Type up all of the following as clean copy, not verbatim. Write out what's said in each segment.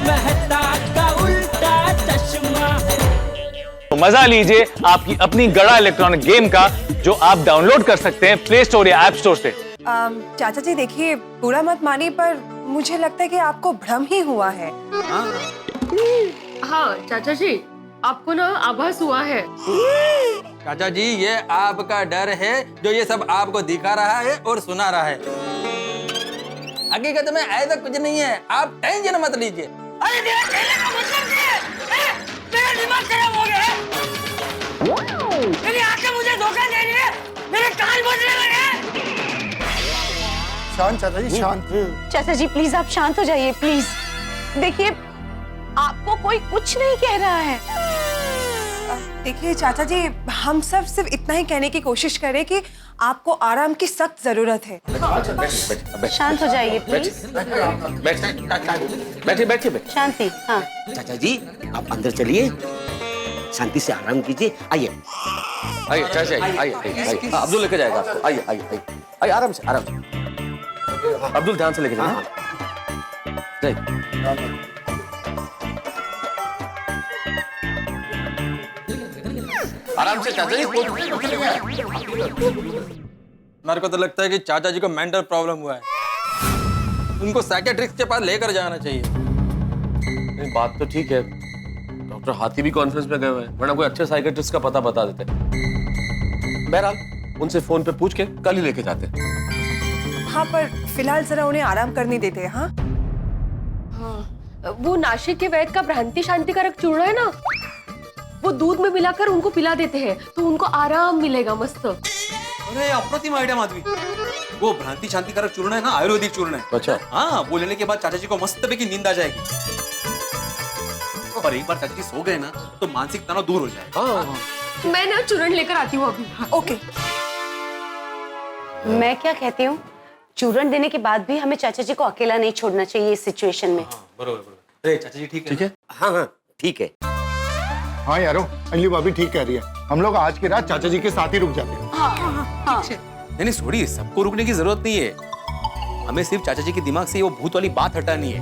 मेहता का उल्टा चश्मा। तो मजा लीजिए आपकी अपनी गड़ा इलेक्ट्रॉनिक गेम का, जो आप डाउनलोड कर सकते हैं प्ले स्टोर या ऐप स्टोर से। चाचा जी देखिए, बुरा मत मानिए पर मुझे लगता है कि आपको भ्रम ही हुआ है। हाँ चाचा जी, आपको ना आभास हुआ है। चाचा जी, ये आपका डर है जो ये सब आपको दिखा रहा है और सुना रहा है। हकीकत में ऐसा कुछ नहीं है, आप टेंशन मत लीजिए। अरे तेरा कहने का मतलब क्या है? मेरा दिमाग खराब हो गया है। मेरी आंखें मुझे धोखा दे रही है, मेरे कान बजने लगे। शांत चाचा जी, शांत। चाचा जी प्लीज आप शांत हो जाइए प्लीज। देखिए आपको कोई कुछ नहीं कह रहा है। देखिए चाचा जी, हम सब सिर्फ इतना ही कहने की कोशिश करें कि आपको आराम की सख्त जरूरत है। शांत हो जाइए प्लीज। बैठिए बैठिए। शांति। हाँ चाचा जी आप अंदर चलिए, शांति से आराम कीजिए। आइए आइए चाचा जी, आइए। अब्दुल लेके जाएगा आपको। आइए आइए आइए आइए, आराम से आराम से। अब्दुल ध्यान से लेके जाना। आराम से चाचा जी। मेरे को तो लगता है कि चाचा जी को मेंटल प्रॉब्लम हुआ है, उनको साइकियाट्रिस्ट के पास लेकर जाना चाहिए। नहीं, बात तो ठीक है, डॉक्टर हाथी भी कॉन्फ्रेंस में गए हुए हैं, वरना कोई अच्छे साइकियाट्रिस्ट का पता बता देते। बहरहाल उनसे फोन पे पूछ के कल ही लेके जाते। हाँ पर फिलहाल जरा उन्हें आराम करने देते हैं। हाँ वो नासिक के वैद्य का भ्रांति शांतिकारक चूर्ण है ना, वो दूध में मिलाकर उनको पिला देते हैं तो उनको आराम मिलेगा मस्त। अरे अप्रतिम आइडिया माधवी, वो भ्रांति शांतिकारक चूर्ण है ना, आयुर्वेदिक चूर्ण है। अच्छा। हाँ, वो लेने के बाद चाचा जी को मस्त पे की नींद आ जाएगी और एक बार चाचा जी सो गए ना तो मानसिक तनाव दूर हो जाएगा। मैं ना चूर्ण लेकर आती हूँ अभी। ओके। मैं क्या कहती हूँ, चूर्ण देने के बाद भी हमें चाचा जी को अकेला नहीं छोड़ना चाहिए इस सिचुएशन में। बरोबर बरोबर। अरे चाचा जी ठीक है? हाँ हाँ ठीक है। हाँ यारो, अंजलि भाभी ठीक कह रही है, हम लोग आज की रात चाचा जी के साथ ही रुक जाते हैं। नहीं छोड़िए, सबको रुकने की जरूरत नहीं है, हमें सिर्फ चाचा जी के दिमाग से वो भूत वाली बात हटानी है।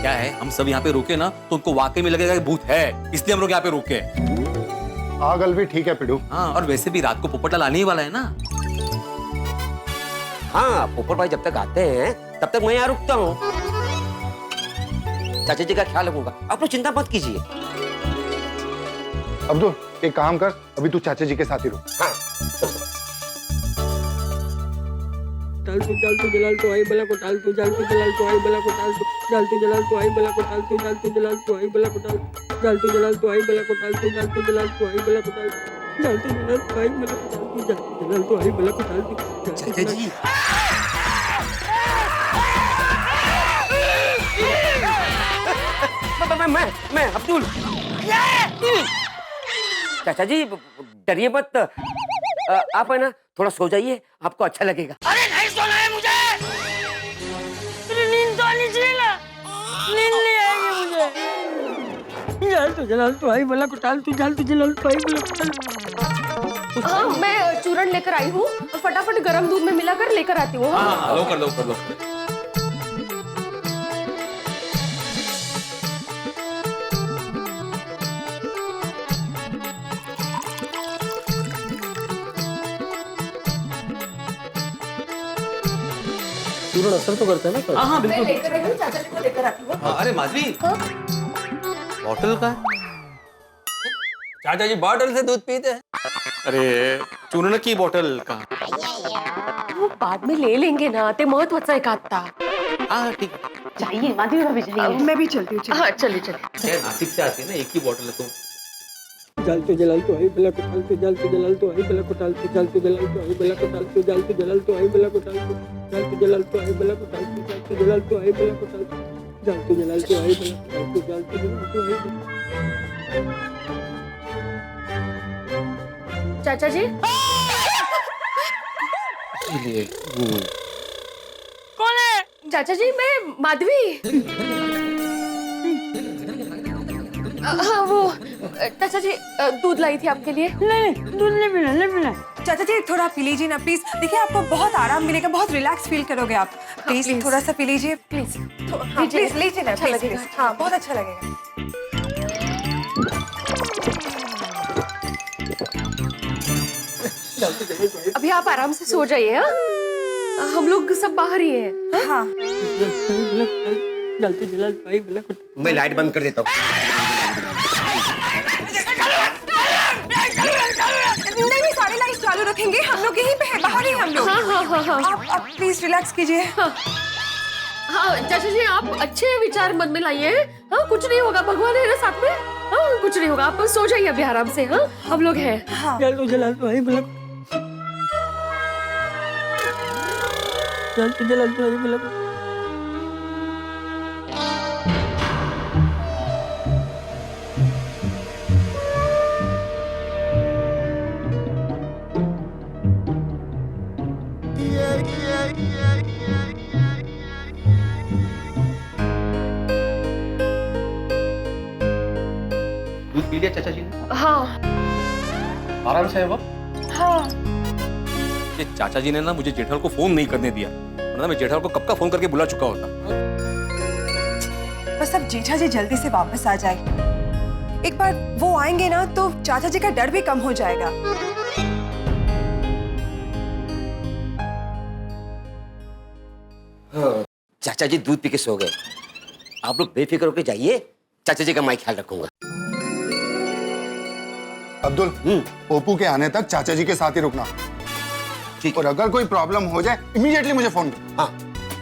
क्या है, हम सब यहाँ पे रुके ना तो उनको वाकई में लगेगा कि भूत है, इसलिए हम लोग यहाँ पे रुके। पागल भी ठीक है पिडू। हाँ, और वैसे भी रात को पोपटलाल आने ही वाला है ना। हाँ, पोपट भाई जब तक आते हैं तब तक मैं यहाँ रुकता हूँ, चाचा जी का ख्याल रखूंगा, आप लोग चिंता मत कीजिए। अब्दुल एक काम कर, अभी तू चाचा जी के साथ ही रुक। हाँ टालतू जालतू जलालतू आई बला को टालतू जालतू जलालतू आई बला को टालतू जालतू जलालतू आई बला को टालतू जालतू जलालतू आई बला को टालतू जालतू जलालतू आई बला को टालतू जालतू जलालतू आई बला को टालतू जालतू जलालतू आई बला को टालतू जालतू जलालतू आई बला को टालतू। चाचा जी मैं अब्दुल। चाचा जी डरिए मत, आप है ना थोड़ा सो जाइए, आपको अच्छा लगेगा। अरे नहीं सोना है मुझे, नींद तो आनी चाहिए ना, नींद नहीं आएगी मुझे। जालतू जलालतू आई बला को टालतू जालतू जलालतू आई बला को टालतू। हाँ मैं चूर्ण लेकर आई हूँ और फटाफट गर्म दूध में मिलाकर लेकर आती हूँ। हाँ, लो कर लो कर लो। चूर्ण असर तो करता है ना। हाँ हाँ बिल्कुल। लेकर आई हूँ, चाचा जी को लेकर आती हूँ। हाँ, अरे माधवी, बॉटल का चाचा जी बॉटल से दूध पीते हैं। अरे चूर्ण की बॉटल का। वो बाद में ले लेंगे ना, ते महत्वाचा एक आता। हाँ ठीक। जाइए माधवी भाभी जाइए। मैं भी चलती हूँ। हाँ चलिए चलिए। नासिक से आती है ना, एक ही बॉटल है तो। जालतू जलालतू आई बला को टालतू जालतू जलालतू आई बला को टालतू जालतू जलालतू आई बला को टालतू जालतू जलालतू आई बला को टालतू जालतू जलालतू आई बला को टालतू जालतू जलालतू आई बला को टालतू जालतू जलालतू आई बला को टालतू जालतू जलालतू आई बला। चाचा जी कौन है? चाचा जी मैं माधवी। हाँ वो चाचा जी दूध लाई थी आपके लिए। नहीं दूध नहीं पीना, नहीं पीना। चाचा जी थोड़ा पी लीजिए ना प्लीज। देखिए आपको बहुत आराम मिलेगा, बहुत रिलैक्स फील करोगे आप। Please please। थोड़ा सा पी लीजिए प्लीज हाँ प्लीज लीजिए ना, अच्छा please, लगेगा। please। हाँ बहुत अच्छा लगेगा। अभी आप आराम से सो जाइए। हाँ हम लोग सब बाहर ही हैं। हाँ जलती जलालतो आई बला को मैं लाइट बंद कर देता हूँ। नहीं सारी लाइट चालू रखेंगे, हम लोग यहीं पे हैं, बाहर ही हम लोग। हाँ। आप प्लीज रिलैक्स कीजिए। हाँ चाचा जी आप अच्छे विचार मन में लाइए। हाँ कुछ नहीं होगा, भगवान है ना साथ में। हाँ कुछ नहीं होगा, आप सो जाइए अभी आराम से। हाँ हम लोग हैं। जलतो जलालतो आई बला जलतो जलालतो आई बला को दूध पी लिया चाचा जी ने? हाँ आराम से है वो? हाँ ये चाचा जी ने ना मुझे जेठालाल को फोन नहीं करने दिया, वरना मैं जेठालाल को कब का फोन करके बुला चुका होता। बस अब जेठा जी जल्दी से वापस आ जाए। एक बार वो आएंगे ना तो चाचा जी का डर भी कम हो जाएगा। हाँ, चाचा जी दूध पी के सो गए। आप लोग बेफिक्र होकर जाइए, चाचा जी का मैं ख्याल रखूंगा। अब्दुल, पोपू के आने तक चाचा जी के साथ ही रुकना। ठीक। और अगर कोई प्रॉब्लम हो जाए इमीडिएटली मुझे फोन कर। हाँ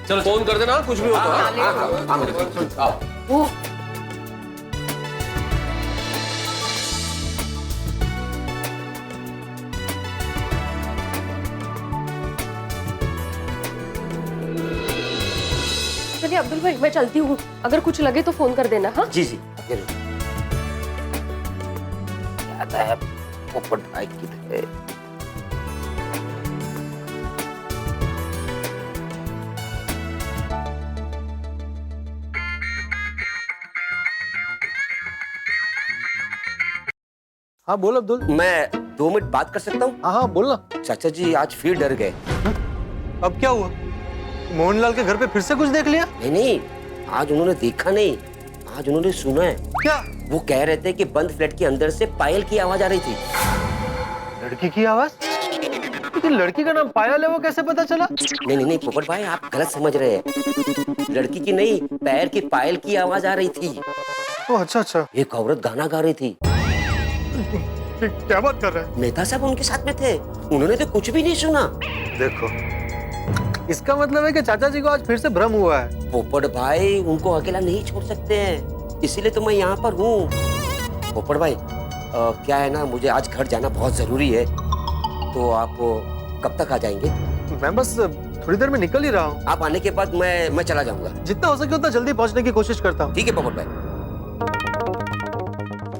चलो फोन कर देना कुछ भी होता है। हाँ मेरे को आओ। वो चलिए अब्दुल भाई मैं चलती हूँ, अगर कुछ लगे तो फोन कर देना। हाँ जी जी जरूर। आता है पोपट भाई किधर? हाँ बोल अब्दुल। मैं 2 मिनट बात कर सकता हूँ? हाँ बोल ना। चाचा जी आज फिर डर गए। अब क्या हुआ? मोहनलाल के घर पे फिर से कुछ देख लिया? नहीं नहीं, आज उन्होंने देखा नहीं, आज उन्होंने सुना है। क्या? वो कह रहे थे कि बंद फ्लैट के अंदर से पायल की आवाज आ रही थी। लड़की की आवाज? लेकिन लड़की का नाम पायल है, वो कैसे पता चला? नहीं पोपट भाई आप गलत समझ रहे हैं। लड़की की नहीं, पैर की पायल की आवाज आ रही थी। ओह अच्छा। एक औरत गाना गा रही थी। क्या बात कर रहे हैं? मेहता साहब उनके साथ में थे, उन्होंने तो कुछ भी नहीं सुना। देखो, इसका मतलब है कि चाचा जी को आज फिर से भ्रम हुआ है। पोपट भाई उनको अकेला नहीं छोड़ सकते हैं, इसीलिए तो मैं यहाँ पर हूँ। पोपट भाई क्या है ना, मुझे आज घर जाना बहुत जरूरी है, तो आप कब तक आ जाएंगे? मैं बस थोड़ी देर में निकल ही रहा हूँ। आप आने के बाद मैं चला जाऊंगा। जितना हो सके उतना जल्दी पहुँचने की कोशिश करता हूँ। ठीक है पोपट भाई।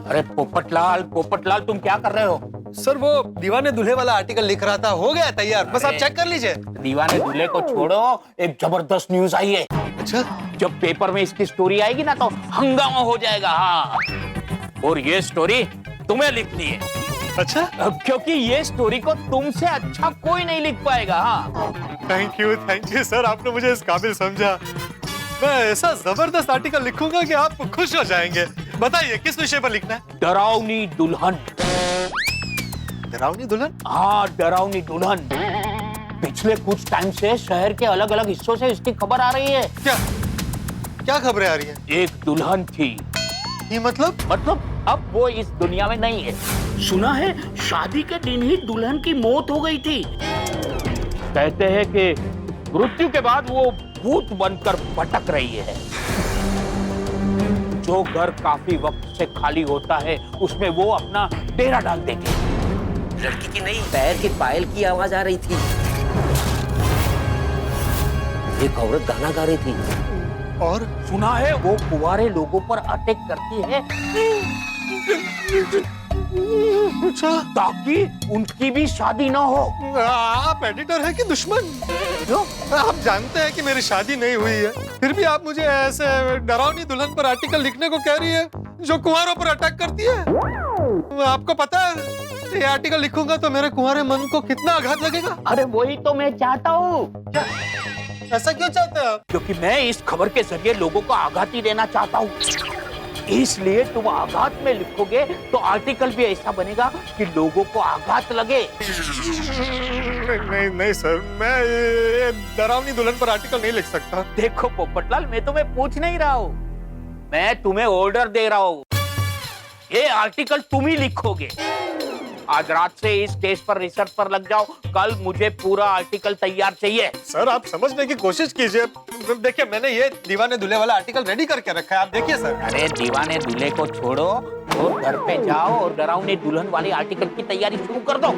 अरे पोपटलाल तुम क्या कर रहे हो? सर वो दीवाने दूल्हे वाला आर्टिकल लिख रहा था, हो गया तैयार, बस आप चेक कर लीजिए। दीवाने दूल्हे को छोड़ो, एक जबरदस्त न्यूज आई है। अच्छा? जब पेपर में इसकी स्टोरी आएगी ना तो हंगामा हो जाएगा। हाँ, और ये स्टोरी तुम्हें लिखनी है। अच्छा? क्योंकि ये स्टोरी को तुमसे अच्छा कोई नहीं लिख पाएगा। हाँ थैंक यू सर, आपने मुझे इस काबिल समझा। मैं ऐसा जबरदस्त आर्टिकल लिखूंगा कि आप खुश हो जाएंगे। बताइए किस विषय पर लिखना है? डरावनी दुल्हन। डरावनी दुल्हन? हाँ डरावनी दुल्हन। पिछले कुछ टाइम से शहर के अलग अलग हिस्सों से इसकी खबर आ रही है। क्या खबरें आ रही हैं? एक दुल्हन थी। ये मतलब अब वो इस दुनिया में नहीं है। सुना है शादी के दिन ही दुल्हन की मौत हो गई थी। कहते हैं कि मृत्यु के बाद वो भूत बनकर भटक रही है। जो घर काफी वक्त से खाली होता है उसमें वो अपना डेरा डाल देती है। लड़की की नहीं, पैर की पायल की आवाज आ रही थी। एक औरत गाना गा रही थी। और सुना है वो कुंवारे लोगों पर अटैक करती है ताकि उनकी भी शादी ना हो। आप एडिटर है कि दुश्मन? क्यों? आप जानते हैं कि मेरी शादी नहीं हुई है, फिर भी आप मुझे ऐसे डरावनी दुल्हन पर आर्टिकल लिखने को कह रही है। जो कुंवारों पर अटैक करती है। आपको पता है ये आर्टिकल लिखूंगा तो मेरे कुंवारे मन को कितना आघात लगेगा। अरे वही तो मैं चाहता हूँ। ऐसा क्यों चाहते हैं आप? क्योंकि मैं इस खबर के जरिए लोगों को आघात ही देना चाहता हूँ। इसलिए तुम आघात में लिखोगे तो आर्टिकल भी ऐसा बनेगा कि लोगों को आघात लगे। नहीं सर, मैं ये डरावनी दुल्हन पर आर्टिकल नहीं लिख सकता। देखो पोपटलाल, मैं तुम्हें पूछ नहीं रहा हूँ, मैं तुम्हें ऑर्डर दे रहा हूँ। ये आर्टिकल तुम ही लिखोगे। आज रात से इस केस पर रिसर्च पर लग जाओ, कल मुझे पूरा आर्टिकल तैयार चाहिए। सर आप समझने की कोशिश कीजिए। देखिए मैंने ये दीवाने दूल्हे वाला आर्टिकल रेडी करके रखा है, आप देखिए सर। अरे दीवाने दूल्हे को छोड़ो और घर पे जाओ और डरावने दुल्हन वाली आर्टिकल की तैयारी शुरू कर दो।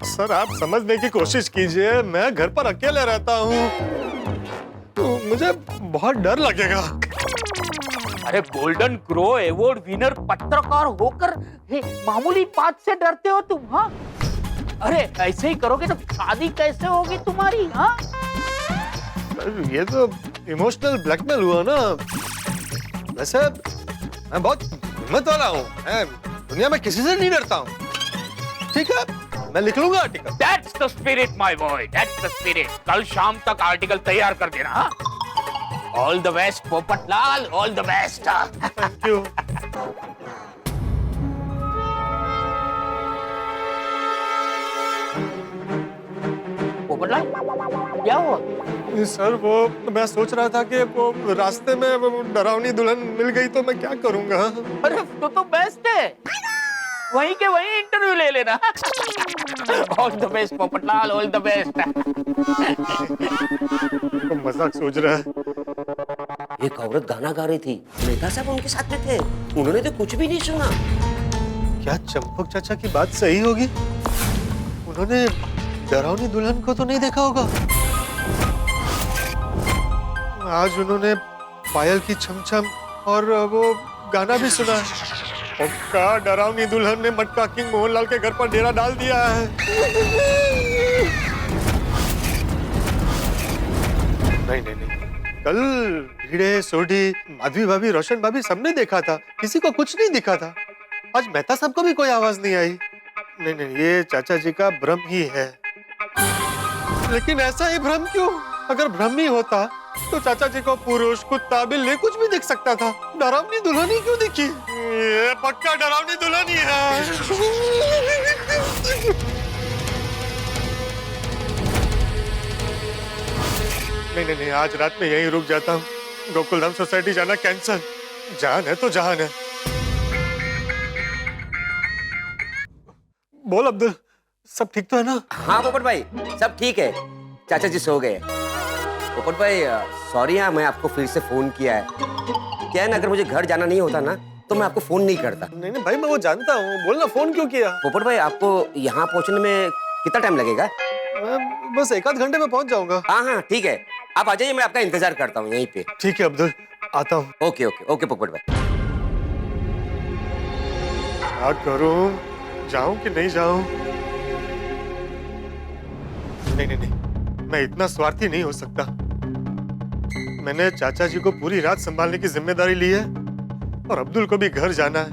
सर आप समझने की कोशिश कीजिए, मैं घर पर अकेले रहता हूँ तो मुझे बहुत डर लगेगा। अरे गोल्डन क्रो अवार्ड विनर पत्रकार होकर मामूली बात से डरते हो तुम? हाँ, अरे ऐसे ही करोगे तो शादी कैसे होगी तुम्हारी? हाँ, ये तो इमोशनल ब्लैकमेल हुआ ना। वैसे मैं बहुत हिम्मत वाला हूँ, मैं दुनिया में किसी से नहीं डरता हूँ। ठीक है, मैं लिख लूंगा article. That's the spirit, my boy. That's the spirit. कल शाम तक आर्टिकल तैयार कर देना। हाँ? All the best, Popatlal. All the best. Thank you. Popatlal, क्या हुआ? सर वो मैं सोच रहा था कि वो रास्ते में वो डरावनी दुल्हन मिल गई तो मैं क्या करूंगा। अरे तो बेस्ट है, वहीं के वहीं इंटरव्यू ले लेना। All the best Popatlal, all the best. मजाक सोच रहा है। एक औरत गाना गा रही थी, मेहता साहब उनके साथ में थे, उन्होंने तो कुछ भी नहीं सुना। क्या चंपक चाचा की बात सही होगी? उन्होंने डरावनी दुल्हन को तो नहीं देखा होगा। आज उन्होंने पायल की छमछम और वो गाना भी सुना है। पक्का डरावनी दुल्हन ने मटका किंग मोहनलाल के घर पर डेरा डाल दिया है। नहीं, कल भिड़े, सोढ़ी, माधवी भाभी, रोशन भाभी सबने देखा था, किसी को कुछ नहीं दिखा था। आज मेहता साहब को भी कोई आवाज नहीं आई। नहीं, ये चाचा जी का भ्रम ही है। लेकिन ऐसा ही भ्रम क्यों? अगर भ्रम ही होता तो चाचा जी को पुरुष, कुत्ता, बिल्ली कुछ भी दिख सकता था। डरावनी दुल्हन ही क्यों दिखी? ये पक्का डरावनी दुल्हन ही है। नहीं, आज रात में यहीं रुक जाता हूँ। गोकुलधाम सोसाइटी जाना कैंसल। जान है तो जान है। बोल अब्दुल, सब ठीक तो है ना? हाँ पोपट भाई, सब ठीक है। चाचा जी सो गए। पोपट भाई सॉरी, हाँ मैं आपको फिर से फोन किया है। क्या है ना, अगर मुझे घर जाना नहीं होता ना तो मैं आपको फोन नहीं करता। नहीं भाई, मैं वो जानता हूँ, बोलना फोन क्यों किया? पोपट भाई आपको यहाँ पहुँचने में कितना टाइम लगेगा? मैं बस 1 आध घंटे में पहुँच जाऊंगा। हाँ ठीक है, आप आ जाइए, मैं आपका इंतजार करता हूँ यहीं पे। ठीक है अब्दुल, आता हूँ। ओके पोपट भाई। क्या करूँ, जाऊं कि नहीं जाऊं? नहीं, मैं इतना स्वार्थी नहीं हो सकता। मैंने चाचा जी को पूरी रात संभालने की जिम्मेदारी ली है और अब्दुल को भी घर जाना है।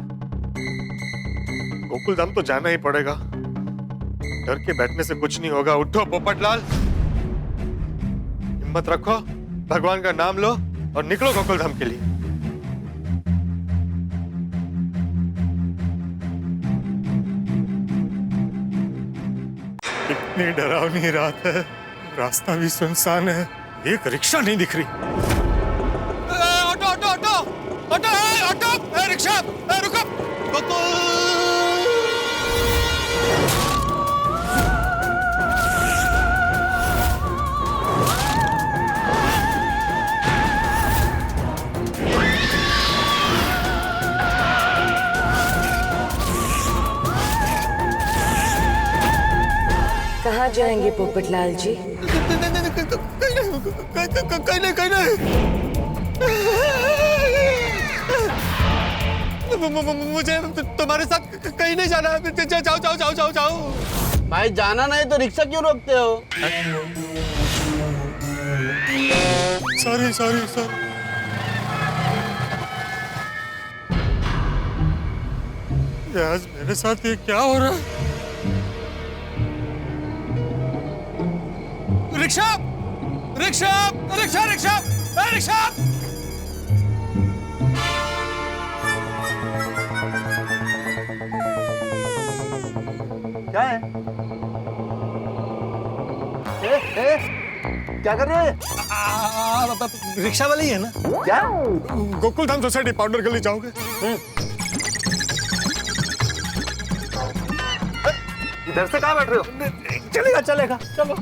गोकुलधाम तो जाना ही पड़ेगा। डर के बैठने से कुछ नहीं होगा। उठो पोपटलाल, हिम्मत रखो, भगवान का नाम लो और निकलो गोकुलधाम के लिए। इतनी डरावनी रात है, रास्ता भी सुनसान है, एक रिक्शा नहीं दिख रही। ऑटो, रिक्शा, रुको। कहाँ जाएंगे पोपटलाल जी? कहीं नहीं। मुझे तुम्हारे साथ कहीं नहीं जाना। जाओ। भाई जाना नहीं तो रिक्शा क्यों रोकते हो? सॉरी। आज मेरे साथ ये क्या हो रहा है? रिक्शा! क्या है? क्या कर रहे हैं? रिक्शा वाले ही है ना? क्या? गोकुलधाम सोसाइटी पाउडर गली जाओगे? इधर से कहाँ बैठ रहे हो? चलेगा चलो।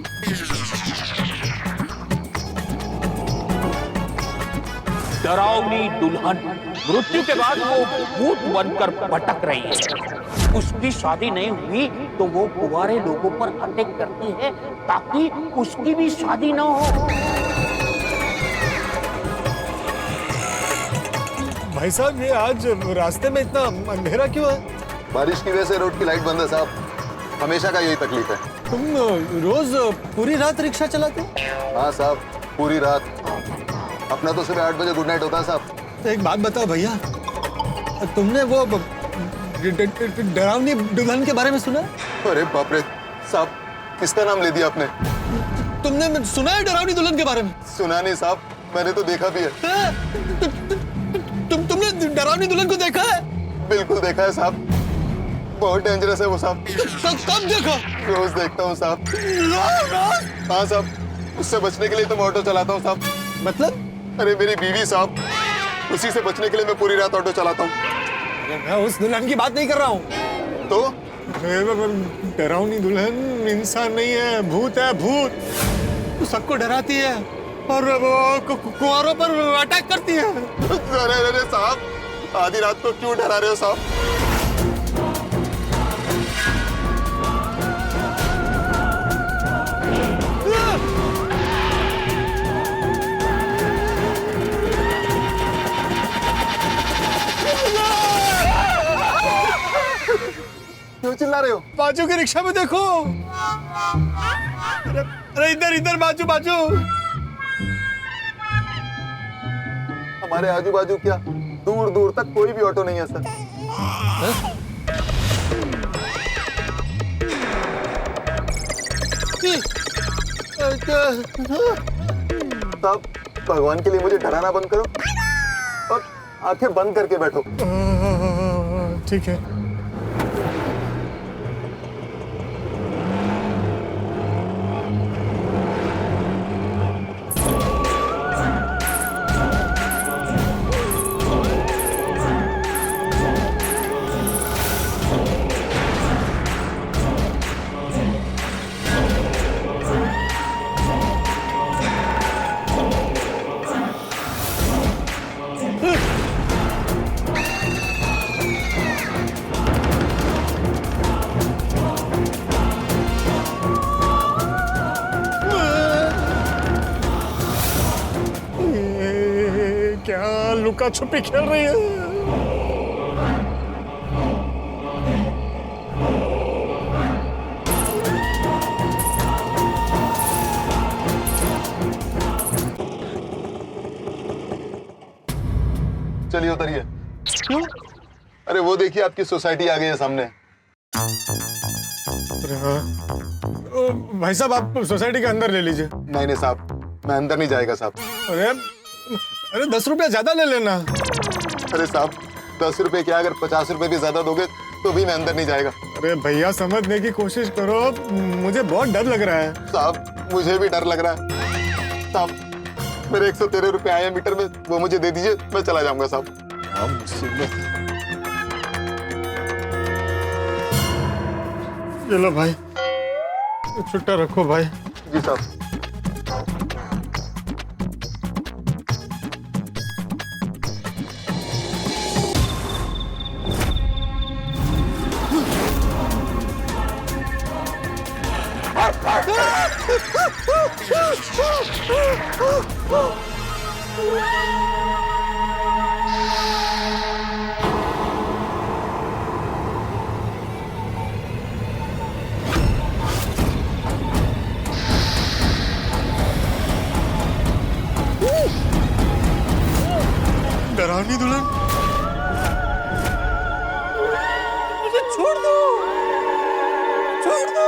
डरावनी दुल्हन मृत्यु के बाद वो भूत बनकर भटक रही है। उसकी शादी नहीं हुई तो वो कुंवारे लोगों पर अटैक करती है ताकि उसकी भी शादी न हो। भाई साहब, ये आज रास्ते में इतना अंधेरा क्यों है? बारिश की वजह से रोड की लाइट बंद है साहब। हमेशा का यही तकलीफ है। तुम रोज पूरी रात रिक्शा चलाते हो? हाँ साहब, पूरी रात। अपना तो सुबह 8 बजे गुड नाइट होता है साहब। तो एक बात बताओ भैया, तुमने वो डरावनी दुल्हन के बारे में सुना? अरे बाप रे साहब, किसका नाम ले दिया आपने? तुमने सुना है डरावनी दुल्हन के बारे में? सुना नहीं साहब, मैंने तो देखा भी है। तुमने डरावनी दुल्हन को देखा है? बिल्कुल देखा है साहब, बहुत डेंजरस है वो साहब। कब देखा? रोज देखता हूँ साहब। हाँ साहब, उससे बचने के लिए तो मैं ऑटो चलाता हूँ साहब। मतलब? अरे मेरी बीवी साहब, उसी से बचने के लिए मैं पूरी रात ऑटो चलाता हूँ। मैं उस दुल्हन की बात नहीं कर रहा हूँ। तो डरावनी दुल्हन इंसान नहीं है, भूत है, भूत। तो सबको डराती है और वो कुंवारों पर अटैक करती है। अरे साहब, आधी रात को क्यों डरा रहे हो साहब? क्यों चिल्ला रहे हो? बाजू की रिक्शा में देखो। अरे इधर बाजू। हमारे आजू बाजू क्या, दूर दूर तक कोई भी ऑटो नहीं है सर। साहब, भगवान के लिए मुझे डराना बंद करो और आंखें बंद करके बैठो। ठीक है। क्या लुका छुपी खेल रही है? चलिए उतरिए। क्यों? अरे वो देखिए, आपकी सोसाइटी आ गई है सामने। अरे हाँ। भाई साहब, आप सोसाइटी के अंदर ले लीजिए। नहीं साहब, मैं अंदर नहीं जाएगा साहब। अरे 10 रुपया ज्यादा ले लेना। अरे साहब, 10 रुपए क्या, अगर 50 रुपए भी ज्यादा दोगे तो भी मैं अंदर नहीं जाएगा। अरे भैया, समझने की कोशिश करो, मुझे बहुत डर लग रहा है। साहब, मुझे भी डर लग रहा है। साहब, मेरे 113 रुपए आए मीटर में, वो मुझे दे दीजिए, मैं चला जाऊंगा साहब। चलो भाई, छुट्टा रखो भाई। जी साहब। डरावनी दुल्हन, मुझे छोड़ दो, छोड़ दो।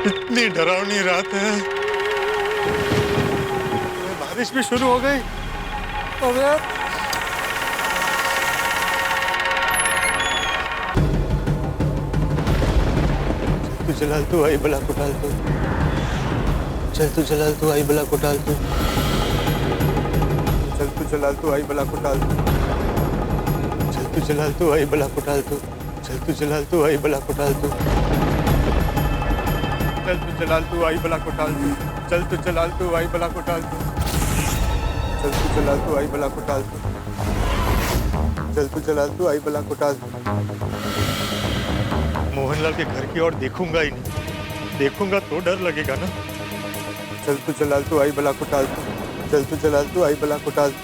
इतनी डरावनी रात है, बारिश भी शुरू हो गई। अबे जलाल तू आई बला को डाल तू, चल तू जलाल तू आई बला को डाल तू, चल तू जलाल तू आई बला को डाल तू, चल तू जलाल तू आई बला को डाल तू, चल तू जलाल तू आई बला को डाल तू, चल तू जलाल तू आई बला को डाल तू, चल तू जलाल तू आई बला को डाल तू, चल तू जलाल तू आई बला को डाल तू, चल तू जलाल तू आई बला को डाल तू। मोहनलाल के घर की ओर देखूंगा ही नहीं, देखूंगा तो डर लगेगा ना। चल तू जलाल तू आई बला को टाल तू, चल तू जलाल तू आई बला को टाल तू,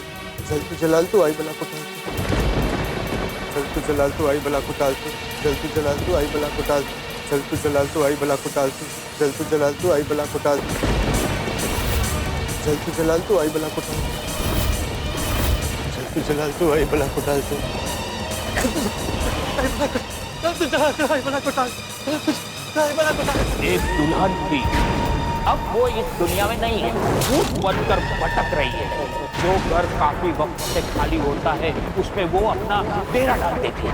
चल तू जलाल तू आई बला को टाल तू, चल तू जलाल तू आई बला को टाल तू, चल तू जलाल तू आई बला को टाल तू, चल तू जलाल तू आई बला को टाल तू, चल तू जलाल तू आई बला को टाल तू, चल तू जलाल तू आई बला को टाल तू, चल तू जलाल तू आई बला को टाल तू। एक दुल्हन थी, अब वो इस दुनिया में नहीं है, भूत बनकर भटक रही है। जो घर काफी वक्त से खाली होता है उसमें वो अपना डेरा डालते थे।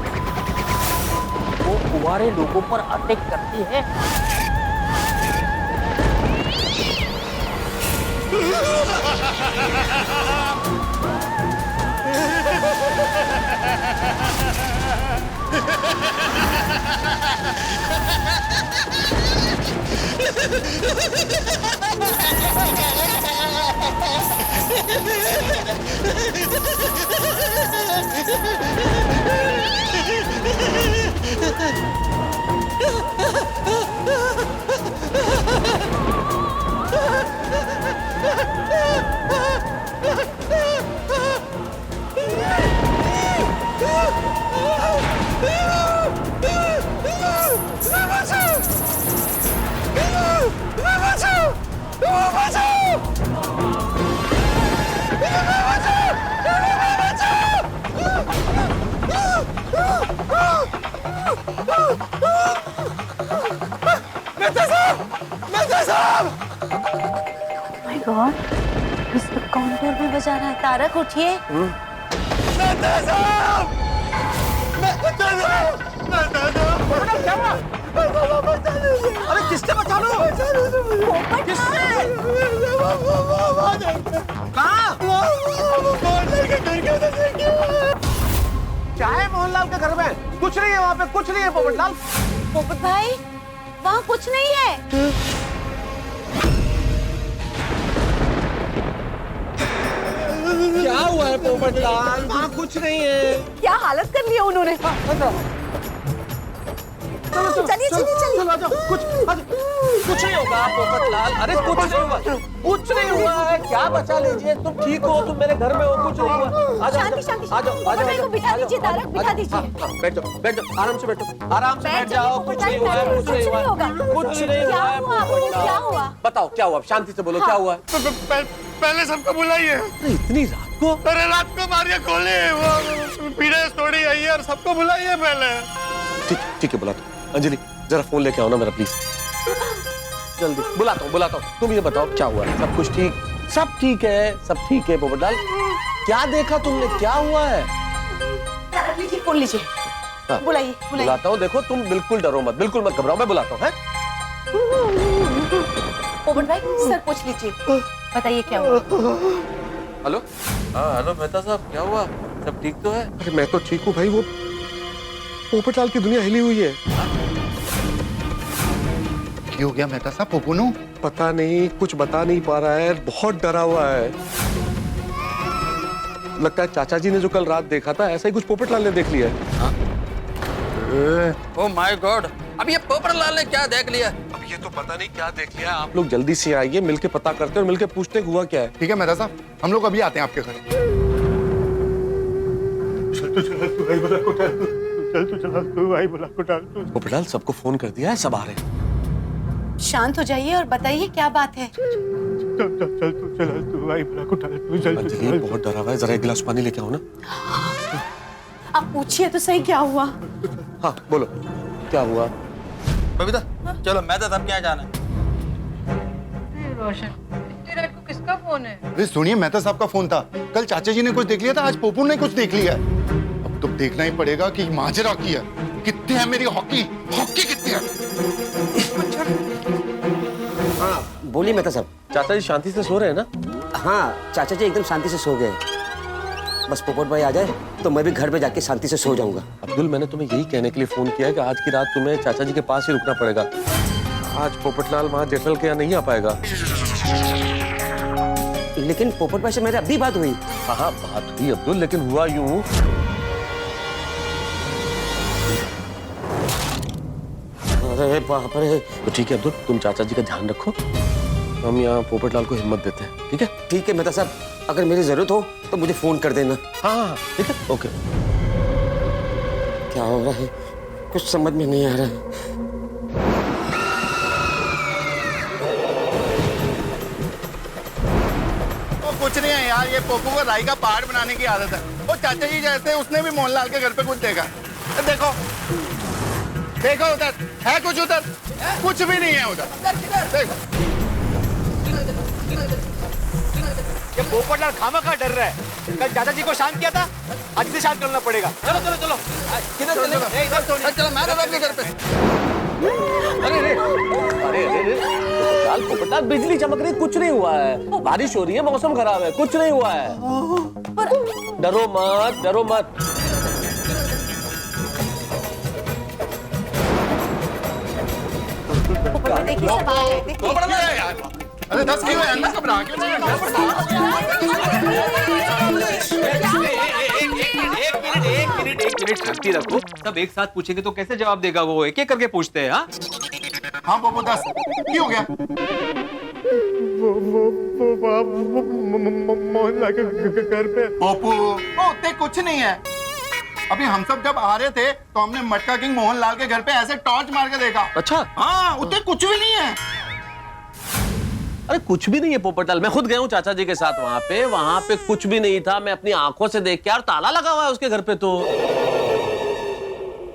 वो कुंवारे लोगों पर अटैक करती है। माय गॉड, इसको कौन डोर में बजा रहा है? तारक उठिए। अरे किससे बचा लो? किससे? कहाँ? क्या है मोहनलाल के घर में? कुछ नहीं है वहाँ पे, कुछ नहीं है पोपटलाल। पोपट भाई, वहाँ कुछ नहीं है। क्या हुआ है पोपटलाल? वहाँ कुछ नहीं है। क्या हालत कर लिया उन्होंने? चलिए चलिए चलिए। कुछ नहीं होगा पोपटलाल। अरे कुछ नहीं हुआ, कुछ नहीं हुआ है। क्या बचा लीजिए, तुम ठीक हो, तुम मेरे घर में हो, कुछ नहीं हुआ। आ जाओ, शांति शांति। आ जाओ, आ जाओ, बिठा दीजिए तारक, बिठा दीजिए। बैठ जाओ, बैठ जाओ, आराम से बैठो, आराम से बैठ जाओ। कुछ नहीं हुआ है, कुछ नहीं हुआ है, कुछ नहीं हुआ है। क्या हुआ? बताओ क्या हुआ, शांति से बोलो क्या हुआ है। पहले सबको बुलाइए। इतनी रात को? अरे रात को मारिए, खोलिए, वो पीड़े थोड़ी आई है और सबको बुलाइए पहले। ठीक है, बुलाता हूँ। अंजलि जरा फोन लेके आओ ना मेरा, प्लीज। जल्दी बुलाता हूँ, बुलाता हूँ। तुम ये बताओ क्या हुआ है? सब कुछ ठीक? सब ठीक है, सब ठीक है पोपटलाल। क्या देखा तुमने, क्या हुआ है? लीजिए फोन लीजिए। बुलाइए बुलाइए। बुलाता हूँ, देखो तुम बिल्कुल डरो मत, बिल्कुल मत घबराओ, मैं बुलाता हूँ। पोपट भाई सर पूछ लीजिए, बताइए क्या हुआ? हेलो, हाँ हेलो मेहता साहब, क्या हुआ? सब ठीक तो है? अरे मैं तो ठीक हूँ भाई, वो पोपटलाल की दुनिया हिली हुई है। क्या हो गया मेहता साहब? पोपुनू पता नहीं, कुछ बता नहीं पा रहा है, बहुत डरा हुआ है। लगता है चाचा जी ने जो कल रात देखा था ऐसा ही कुछ पोपटलाल ने देख लिया है। ओह माय गॉड, अब ये पोपटलाल ने क्या देख लिया? अब ये तो पता नहीं क्या देख लिया। आप लोग जल्दी से आइए, मिलके पता करते हैं और मिलके पूछते हैं हुआ क्या है। ठीक है मेहता साहब, हम लोग अभी आते हैं आपके घर। पोपटलाल सबको फोन कर दिया है, सब आ रहे हैं। शांत हो जाइए और बताइए क्या बात है। अंजलि बहुत डरा हुआ है, जरा एक गिलास पानी लेके आओ ना। आप पूछिए तो सही क्या हुआ। हाँ बोलो क्या हुआ। बबीता चलो मैं तो सब क्या जाना है। रोशन, इतनी रात को किसका फोन है? अरे सुनिए, मेहता साहब का फोन था। कल चाचा जी ने कुछ देख लिया था, आज पोपू ने कुछ देख लिया है। अब तो देखना ही पड़ेगा कि माजरा की है। कितने है मेरी हॉकी, हॉकी कितनी है? हाँ बोलिए मेहता साहब। चाचा जी शांति से सो रहे हैं ना? हाँ चाचा जी एकदम शांति से सो गए। बस पोपट भाई आ जाए तो मैं भी घर पे जाके शांति से सो जाऊंगा। अब्दुल, मैंने तुम्हें यही कहने के लिए फोन किया है कि आज की रात तुम्हें चाचा जी के पास ही रुकना पड़ेगा। आज पोपटलाल वहां जेठल के यहाँ नहीं आ पाएगा। लेकिन पोपट भाई से मेरी अभी बात हुई। हाँ बात हुई अब्दुल, लेकिन हुआ यूं। अरे बाप रे। तो ठीक है अब्दुल, तुम चाचा जी का ध्यान रखो, हम यहाँ पोपटलाल को हिम्मत देते हैं। ठीक है? ठीक है मेहता साहब, अगर मेरी जरूरत हो तो मुझे फोन कर देना। हाँ ठीक है, ओके। क्या हो रहा है कुछ समझ में नहीं आ रहा है। कुछ नहीं है यार, ये पोपू को राई का पहाड़ बनाने की आदत है। वो चाचा जी जैसे उसने भी मोहनलाल के घर पे कुछ देखा। देखो देखो उधर है कुछ, उधर कुछ भी नहीं है उधर। देखो ये पोपटलाल खामखा डर रहा है। कल चाचा जी को शांत किया था, आज से शांत करना पड़ेगा। चलो चलो चलो, किधर चले? चलो मैं तो आपके घर पे। अरे अरे अरे अरे पोपटलाल, बिजली चमक रही, कुछ नहीं हुआ है। बारिश हो रही है, मौसम खराब है, कुछ नहीं हुआ है। डरो मत, डरो मत। देखिए सब आ गए, देखिए। अरे 10 किलो है ना, घबरा क्यों नहीं? एक मिनट शांति रखो। सब एक साथ पूछेंगे तो कैसे जवाब देगा वो? एक एक करके पूछते हैं। हाँ हाँ पोपू 10 क्यों हो गया? मोहनलाल के घर पे पोपू उतने कुछ नहीं है। अभी हम सब जब आ रहे थे तो हमने मटका किंग मोहनलाल के घर पे ऐसे टॉर्च मार के देखा। अच्छा हाँ, उतने कुछ भी नहीं है। अरे कुछ भी नहीं है पोपटलाल, मैं खुद गया हूँ चाचा जी के साथ वहाँ पे कुछ भी नहीं था। मैं अपनी आंखों से देख के, यार ताला लगा हुआ है उसके घर पे तो।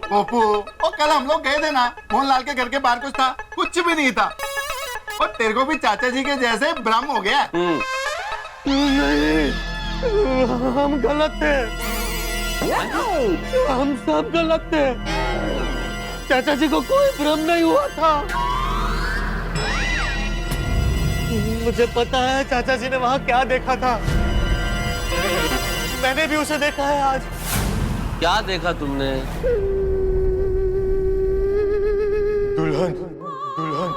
पोपू और कल हम लोग गए थे ना, मोहनलाल के घर के बाहर कुछ था, कुछ भी नहीं था। और तेरे को भी चाचा जी के जैसे भ्रम हो गया। नहीं, हम गलत थे, हम सब गलत थे। चाचा जी को कोई भ्रम नहीं हुआ था। मुझे पता है चाचा जी ने वहां क्या देखा था। मैंने भी उसे देखा है आज। क्या देखा तुमने? दुल्हन, दुल्हन।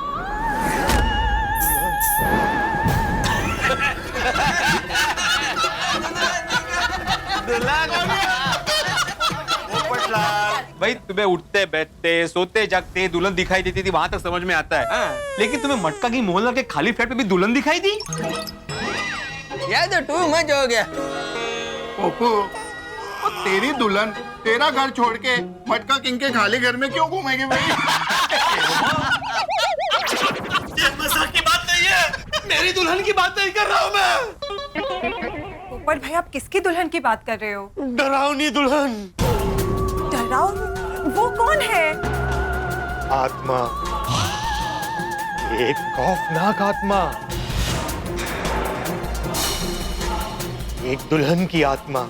भाई, तुम्हें उठते बैठते सोते जागते दुल्हन दिखाई देती थी, वहां तक समझ में आता है। लेकिन तुम्हें मटका की मोहनलाल के खाली फ्लैट पे भी दुल्हन दिखाई दी? ये तो टू मच हो गया। पोपू, तेरी दुल्हन तेरा घर छोड़ के मटका किंग के खाली घर में क्यों घूमेगी भाई? ये मजाक की बात नहीं है, मेरी दुल्हन की बात नहीं कर रहा हूँ मैं। पोपट भाई, आप किसकी दुल्हन की बात कर रहे हो? डरावनी दुल्हन। डरावनी? वो कौन है? आत्मा, एक खौफनाक आत्मा, एक दुल्हन की आत्मा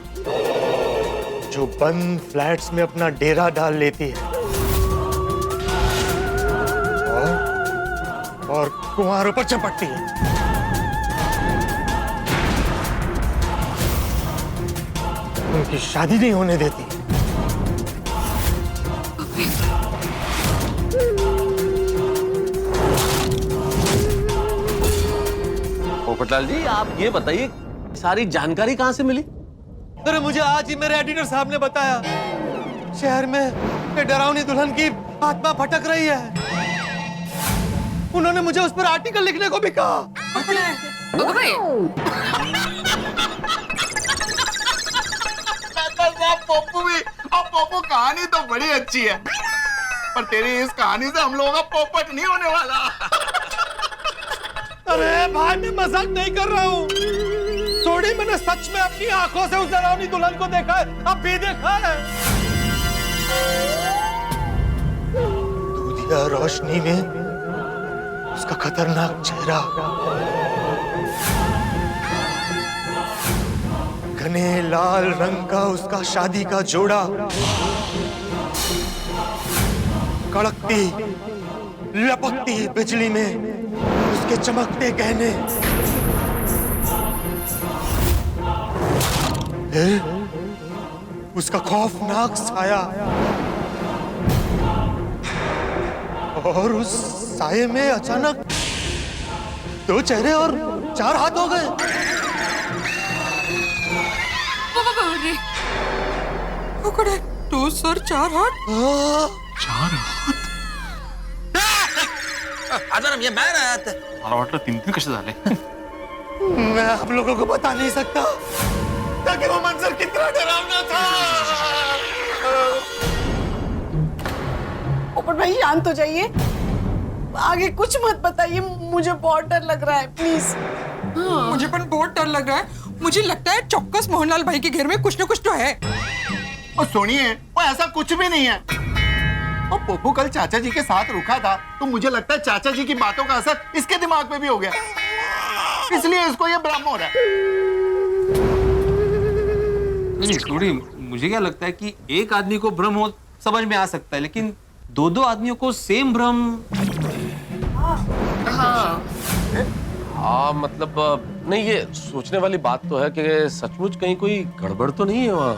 जो बंद फ्लैट्स में अपना डेरा डाल लेती है और कुंवारों पर चपटती है। उनकी शादी नहीं होने देती। पोपटलाल जी आप ये बताइए सारी जानकारी कहाँ से मिली? अरे मुझे आज ही मेरे एडिटर साहब ने बताया, शहर में ये डरावनी दुल्हन की आत्मा भटक रही है। उन्होंने मुझे उस पर आर्टिकल लिखने को भी कहा। पप्पू भी, अब पप्पू कहानी तो बड़ी अच्छी है, पर तेरी इस कहानी से हम लोगों का पोपट नहीं होने वाला। अरे भाई मैं मजाक नहीं कर रहा हूँ, थोड़ी मैंने सच में अपनी आंखों से उस डरावनी दुल्हन को देखा है, अब भी देखा है। दूधिया रोशनी में उसका खतरनाक चेहरा, घने लाल रंग का उसका शादी का जोड़ा, कड़कती लपकती बिजली में उसके चमकते गहने, फिर उसका खौफनाक साया, और उस साये में अचानक 2 चेहरे और 4 हाथ हो गए। पकड़े 2 सर 4 हाथ। 4 हात? आजाराम ये मैं राहत मला वाटलं 3 कसे झाले. मैं आप लोगों को बता नहीं सकता ताकि वो मंजर कितना डरावना था। पोपट भाई शांत हो जाइए, आगे कुछ मत बताइए, मुझे बहुत डर लग रहा है प्लीज। मुझे पण बहुत डर लग रहा है, मुझे लगता है चौक्कस मोहनलाल भाई के घर में कुछ न कुछ तो है। और सुनिए, वो ऐसा कुछ भी नहीं है। और पप्पू कल चाचा जी के साथ रुका था, तो मुझे लगता है चाचा जी की बातों का असर इसके दिमाग पे भी हो गया, इसलिए इसको ये भ्रम हो रहा है। नहीं थोड़ी, मुझे क्या लगता है कि एक आदमी को भ्रम हो समझ में आ सकता है, लेकिन 2 आदमियों को सेम भ्रम। हाँ मतलब नहीं, ये सोचने वाली बात तो है कि सचमुच कहीं कोई गड़बड़ तो नहीं है वहाँ।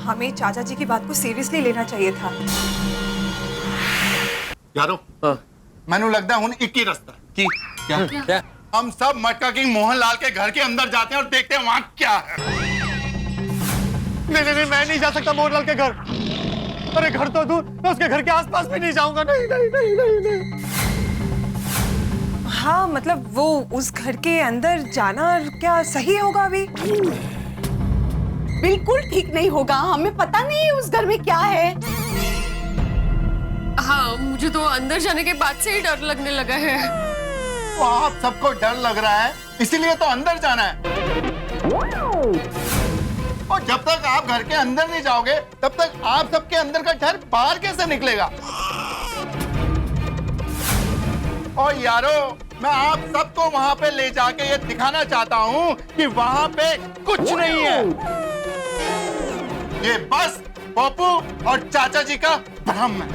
हमें चाचा जी की बात को सीरियसली लेना चाहिए था। यारो, मैंने लगता है एक ही रास्ता कि क्या? हम सब मटका किंग मोहनलाल के घर के अंदर जाते हैं और देखते हैं वहाँ क्या है। नहीं, मैं नहीं जा सकता मोहनलाल के घर। अरे घर तो दूर, मैं उसके घर के आसपास भी नहीं जाऊंगा। नहीं। हाँ मतलब वो उस घर के अंदर जाना क्या सही होगा? अभी बिल्कुल ठीक नहीं होगा, हमें पता नहीं है उस घर में क्या है। हाँ मुझे तो अंदर जाने के बाद से ही डर लगने लगा है। तो आप सबको डर लग रहा है, इसीलिए तो अंदर जाना है। और जब तक आप घर के अंदर नहीं जाओगे, तब तक आप सबके अंदर का डर बाहर कैसे निकलेगा? और यारो, मैं आप सबको वहां पे ले जाके ये दिखाना चाहता हूँ कि वहां पे कुछ नहीं है। ये बस पप्पू और चाचा जी का भ्रम है।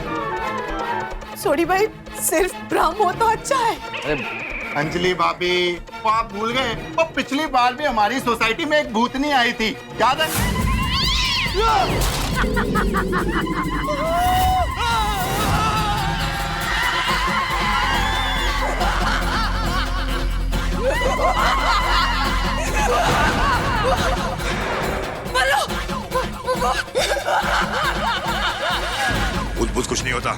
सॉरी भाई, सिर्फ भ्रम हो तो अच्छा है। अंजलि भाभी, वो आप भूल गए, वो पिछली बार भी हमारी सोसाइटी में एक भूतनी आई थी, याद है? भूत कुछ नहीं होता।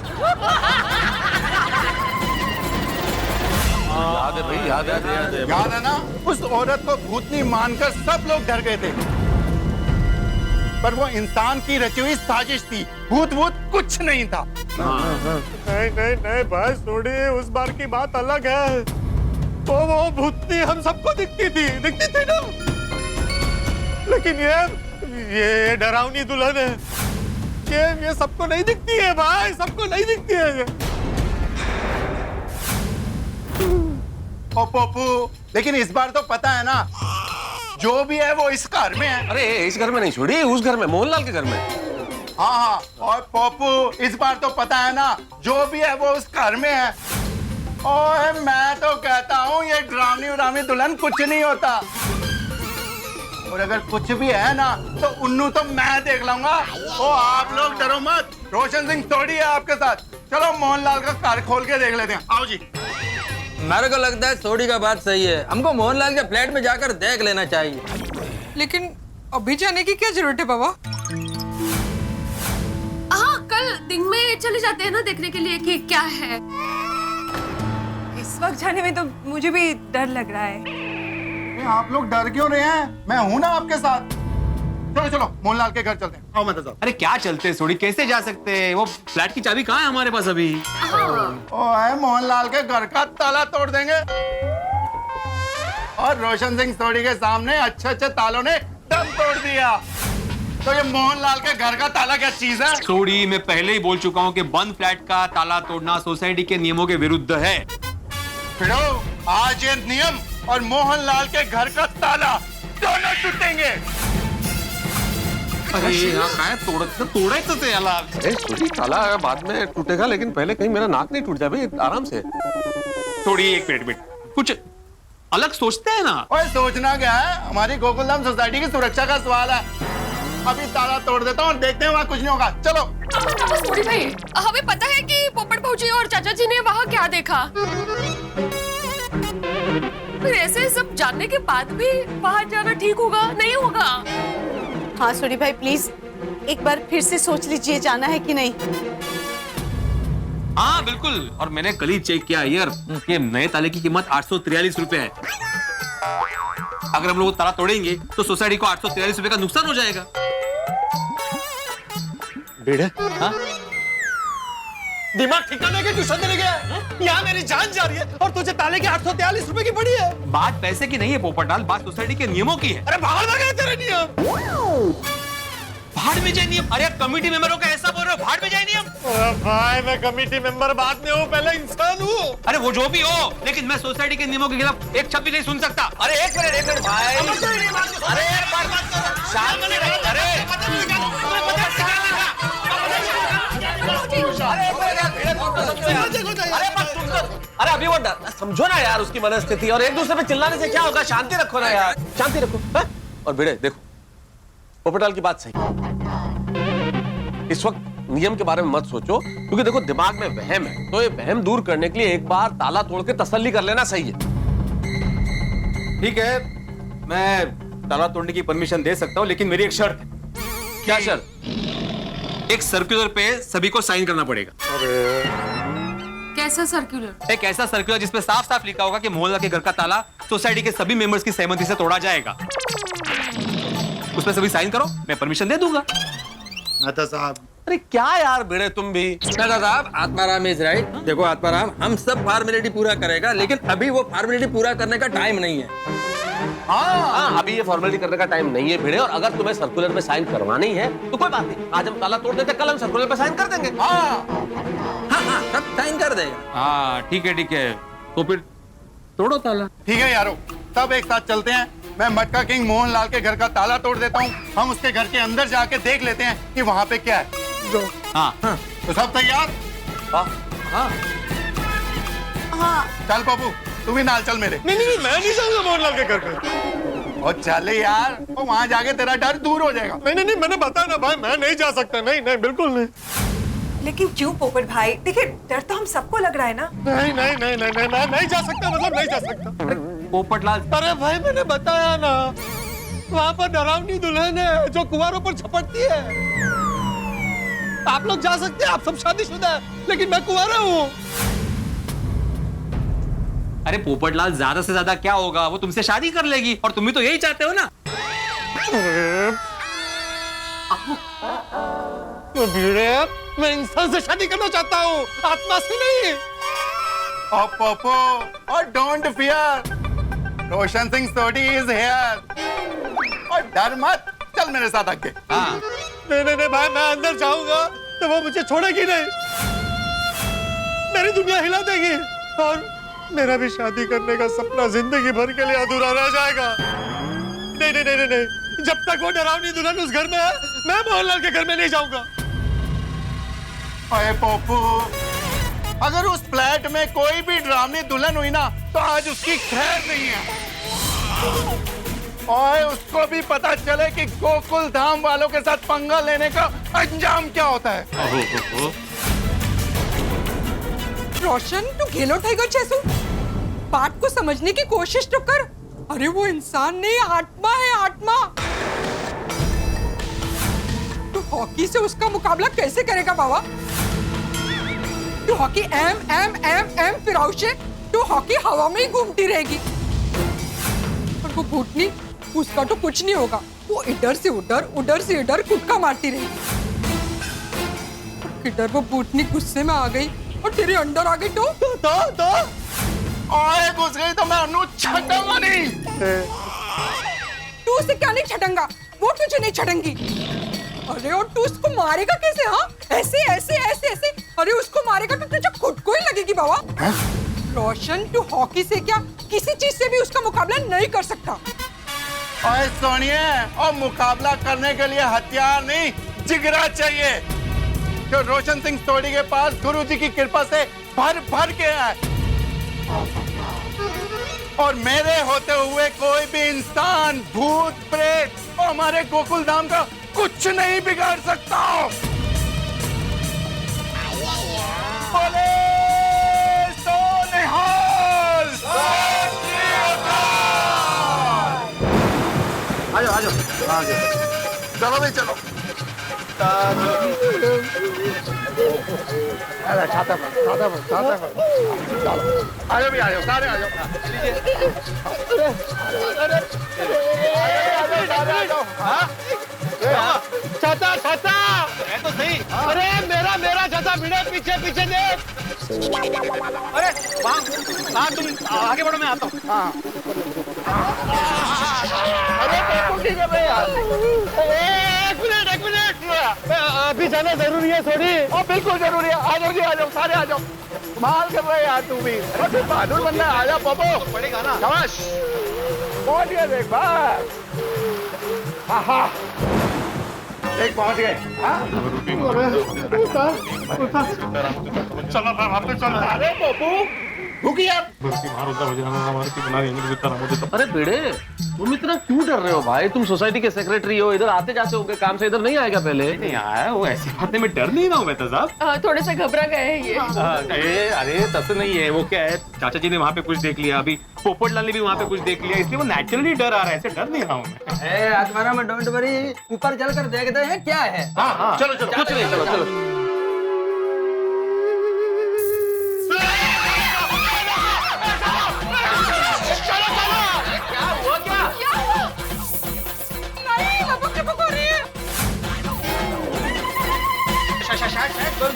याद है भाई, याद है ना? उस औरत को भूतनी मानकर सब लोग डर गए थे, पर वो इंसान की रची हुई साजिश थी, भूत कुछ नहीं था। नहीं भाई छोड़िए, उस बार की बात अलग है। वो भूतनी हम सबको दिखती थी ना, लेकिन ये डरावनी दुल्हन है, ये सबको नहीं दिखती है भाई, सबको नहीं दिखती है। ओ पप्पू, लेकिन इस बार तो पता है ना, जो भी है वो इस घर में है। अरे इस घर में नहीं छोड़ी, उस घर में, मोहनलाल के घर में। हाँ, और पप्पू इस बार तो पता है ना, जो भी है वो उस घर में है। और मैं तो कहता हूँ ये डरावनी दुल्हन कुछ नहीं होता, और अगर कुछ भी है ना तो उन्नू तो मैं देख लूंगा। ओ आप लोग डरो मत, रोशन सिंह थोड़ी है आपके साथ। चलो मोहनलाल का कार खोल के देख लेते हैं, आओ जी। मेरे को लगता है सोडी का बात सही है, हमको मोहनलाल के फ्लैट में जाकर देख लेना चाहिए। लेकिन अभी जाने की क्या जरूरत है बाबा? हाँ, कल दिन में चले जाते हैं ना देखने के लिए कि क्या है। इस वक्त जाने में तो मुझे भी डर लग रहा है। आप लोग डर क्यों रहे हैं? मैं हूं ना आपके साथ। चलो चलो मोहनलाल के घर चलते हैं। आओ मैं तो। अरे क्या चलते सोडी, कैसे जा सकते हैं? वो फ्लैट की चाबी कहाँ है हमारे पास अभी? ओए मोहनलाल के घर का ताला तोड़ देंगे और रोशन सिंह सोडी के सामने अच्छे अच्छे तालों ने दम तोड़ दिया। तो ये मोहनलाल के घर का ताला क्या चीज है? सोडी, मैं पहले ही बोल चुका हूँ कि बंद फ्लैट का ताला तोड़ना सोसाइटी के नियमों के विरुद्ध है। फिरो, आज ये नियम और मोहनलाल के घर का ताला दोनों टूटेंगे। अरे यहाँ तोड़ायचं ते याला। सोडी, ताला बाद में टूटेगा, लेकिन पहले कहीं मेरा नाक नहीं टूट जाए भाई, आराम से। थोड़ी एक मिनट कुछ अलग सोचते हैं ना। ओए सोचना क्या है, हमारी गोकुलधाम सोसाइटी की सुरक्षा का सवाल है। अभी ताला तोड़ देता हूँ और देखते हैं वहाँ कुछ नहीं होगा। चलो। सोडी भाई, हमें पता है कि पोपट भाऊजी और चाचा जी ने वहाँ क्या देखा। फिर ऐसे सब जानने के बाद भी वहाँ जाना ठीक होगा नहीं होगा? हाँ सोडी भाई प्लीज एक बार फिर से सोच लीजिए जाना है कि नहीं। हाँ बिल्कुल, और मैंने कल ही चेक किया यार, ये नए ताले की कीमत 843 रुपए है। अगर हम लोग ताला तोड़ेंगे तो सोसाइटी को 843 रुपए का नुकसान हो जाएगा। बेड़े, हाँ? दिमाग ठिकाने के ट्यूशन देने गया है? यहाँ मेरी जान जा रही है और तुझे ताले की 843 रुपए की पड़ी है। बात पैसे की नहीं है पोपटलाल, बात सोसाइटी के नियमों की है। अरे बाहर लगे तेरे नियम। भाड़ में जाए नियम? अरे कमेटी मेंबरों का ऐसा बोल रहे हो, भाड़ में जाए नियम? भाई मैं कमेटी मेंबर बाद में हूँ, पहले इंसान हूँ। अरे वो जो भी हो, लेकिन मैं सोसाइटी के नियमों के खिलाफ एक शब्द भी नहीं सुन सकता। अरे एक मिनट भाई, अरे एक बार शांत से रहो। अरे अभी वो समझो ना यार उसकी मनस्थिति, और एक दूसरे पे चिल्लाने से क्या होगा? शांति रखो ना यार, शांति रखो। और भिड़े देखो, पोपटलाल की बात सही, इस वक्त नियम के बारे में मत सोचो, क्योंकि देखो दिमाग में वहम है, तो ये वहम दूर करने के लिए एक बार ताला तोड़ के तसल्ली कर लेना सही है। ठीक है, मैं ताला तोड़ने की परमिशन दे सकता हूँ, लेकिन मेरी एक शर्त है। क्या शर्त? एक सर्कुलर पे सभी को साइन करना पड़ेगा। कैसा सर्कुलर? एक ऐसा सर्कुलर जिसमें साफ साफ लिखा होगा कि मोहल्ला के घर का ताला सोसाइटी के सभी मेंबर्स की सहमति से तोड़ा जाएगा। उसमें सभी साइन करो, मैं परमिशन दे दूंगा। मेहता साहब, अरे क्या यार भिड़े तुम भी। Dada Saheb, Atmaram is right. देखो आत्माराम, हम सब फॉर्मेलिटी पूरा करेगा, लेकिन अभी वो फॉर्मेलिटी पूरा करने का टाइम नहीं है। हाँ, अभी ये फॉर्मेलिटी करने का टाइम नहीं है भिड़े, और अगर तुम्हें सर्कुलर पे साइन करवानी है तो कोई बात नहीं, आज हम ताला तोड़ देते, कल हम सर्कुलर पे साइन कर देंगे। हाँ, सब साइन कर देगा। हाँ ठीक है, तो फिर तोड़ो ताला। ठीक है यारो, सब एक साथ चलते हैं। मैं मटका किंग मोहनलाल के घर का ताला तोड़ देता हूँ, हम उसके घर के अंदर जाके देख लेते हैं कि वहाँ पे क्या है। हाँ तो सब तैयार? हाँ चल पप्पू, तू भी नाल चल मेरे। नहीं मैं नहीं जाऊंगा मोहनलाल के घर पे। और चल यार, वो वहाँ जाके तेरा डर दूर हो जाएगा। नहीं मैंने बताया ना भाई, मैं नहीं जा सकता। नहीं बिल्कुल नहीं। लेकिन क्यों पोपट भाई? देखिए डर तो हम सबको लग रहा है ना। नहीं मैं नहीं जा सकता, मतलब नहीं जा सकता। पोपटलाल, अरे भाई मैंने बताया ना, वहाँ पर डरावनी दुल्हन है जो कुंवारों पर झपटती है। आप लोग जा सकते हैं, आप सब शादीशुदा है, लेकिन मैं कुंवारा हूँ। अरे पोपटलाल, ज्यादा से ज्यादा क्या होगा, वो तुमसे शादी कर लेगी, और तुम भी तो यही चाहते हो ना। भिड़े, मैं इंसान से शादी करना चाहता हूँ, आत्मा से नहीं। और पप्पू, और don't fear, Roshan Singh Sodhi is here. और डर मत, चल मेरे साथ आगे। हाँ। नहीं भाई, मैं अंदर जाऊंगा तो वो मुझे छोड़ेगी नहीं, मेरी दुनिया हिला देगी, और मेरा भी शादी करने का सपना जिंदगी भर के लिए अधूरा रह जाएगा। नहीं, जब तक वो डरावनी दुल्हन उस घर में है, मैं मोहनलाल के घर में नहीं जाऊंगा। अरे पप्पू, अगर उस फ्लैट में कोई भी डरावनी दुल्हन हुई ना, तो आज उसकी खैर नहीं है। और उसको भी पता चले कि गोकुल धाम वालों के साथ पंगा लेने का अंजाम क्या होता है। रोशन, तू गेलो टाइगर छेसू? बात को समझने की कोशिश तो कर। अरे वो इंसान नहीं, आत्मा है, आत्मा। तू हॉकी से उसका मुकाबला कैसे करेगा बाबा? तू हॉकी एम एम एम एम फिराउशे, तू हॉकी हवा में ही घूमती रहेगी। और वो भूतनी, उसका तो कुछ नहीं होगा। वो इधर से उधर कुटका मारती रहेगी। किधर वो भूतनी गुस्से में आ गई और तेरे अंदर आ गई तो आए घुस गई तो मैं अनु छटूंगा नहीं। तू उसे क्या नहीं छटेंगा? वो तुझे नहीं छटेंगी। अरे और तू उसको मारेगा कैसे? हाँ, ऐसे ऐसे ऐसे ऐसे। अरे उसको मारेगा तो तुझे खुद को ही लगेगी बाबा। रोशन, तू हॉकी से क्या किसी चीज से भी उसका मुकाबला नहीं कर सकता। ओए सोनिए, और मुकाबला करने के लिए हथियार नहीं, जिगरा चाहिए। जो रोशन सिंह सोडी के पास गुरुजी की कृपा से भर भर के है। और मेरे होते हुए कोई भी इंसान, भूत, प्रेत और हमारे गोकुल धाम का कुछ नहीं बिगाड़ सकता। बोले सो निहाल। आ जाओ। चलो भाई चलो। छाता पर। आ जाओ भी, आ जाओ, सारे आ जाओ। छाता है तो सही। अरे मेरा छाता भिड़े, पीछे देख। अरे वहाँ तुम आगे बढ़ो, मैं आता हूँ। अरे ठीक है भैया, एक मिनट अभी जाना जरूरी है थोड़ी। बिल्कुल जरूरी है। आ जाओ सारे आ जाओ। कमाल कर रहे यार तू भी। अरे बहादुर बंदा, आ जा पोपो। पड़ेगा ना। शाबाश, पहुंच गए देख बार। एक पहुंच गए। चलो वापस चलो। अरे पोपू भूखी आप। अरे बेड़े, तुम इतना क्यों डर रहे हो भाई? तुम सोसाइटी के सेक्रेटरी हो, इधर आते जाते होगे काम से, इधर नहीं आएगा पहले? नहीं आया, वो ऐसी बातें में डर नहीं रहा हूँ मेहता साहब। थोड़े से घबरा गए हैं ये। अरे तब नहीं है, वो क्या है, चाचा जी ने वहाँ पे कुछ देख लिया, अभी पोपट लाल ने भी वहाँ पे कुछ देख लिया, इसलिए वो नेचुरली डर आ रहा है। ऐसे डर नहीं रहा हूँ मैं। आत्माराम में डोंट वरी, ऊपर चलकर देखते हैं क्या है। हाँ, चलो कुछ नहीं, चलो।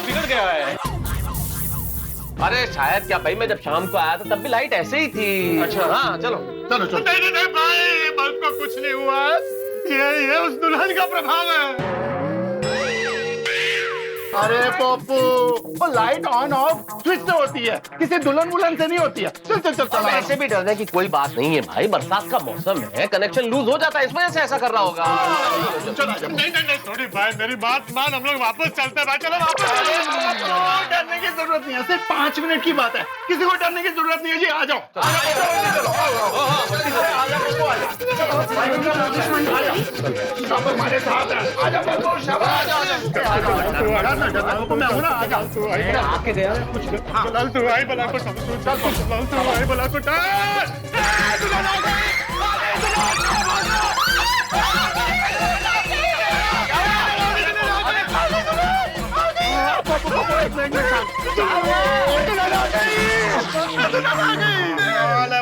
बिगड़ गया है। अरे शायद क्या भाई, मैं जब शाम को आया था तब भी लाइट ऐसे ही थी। अच्छा हाँ, चलो। नहीं भाई, बल्ब को कुछ नहीं हुआ। ये उस दुल्हन का प्रभाव है। अरे पप्पू, वो लाइट ऑन ऑफ स्विच से होती है, किसी दुल्हन से नहीं होती है। चल। ऐसे भी डरने की कोई बात नहीं है भाई, बरसात का मौसम है, कनेक्शन लूज हो जाता है, इस वजह से ऐसा कर रहा होगा। नहीं थोड़ी भाई, मेरी बात मान, हम लोग वापस चलते हैं भाई। चलो वापस। डरने की जरूरत नहीं है, सिर्फ 5 मिनट की बात है, किसी को डरने की जरूरत नहीं है जी। आ जाओ। हमारे साथ है। आ जाओ। मैं हूँ ना, आ जाओ। आके गया कुछ। चल तू आई बला को, चल तू आई बला को।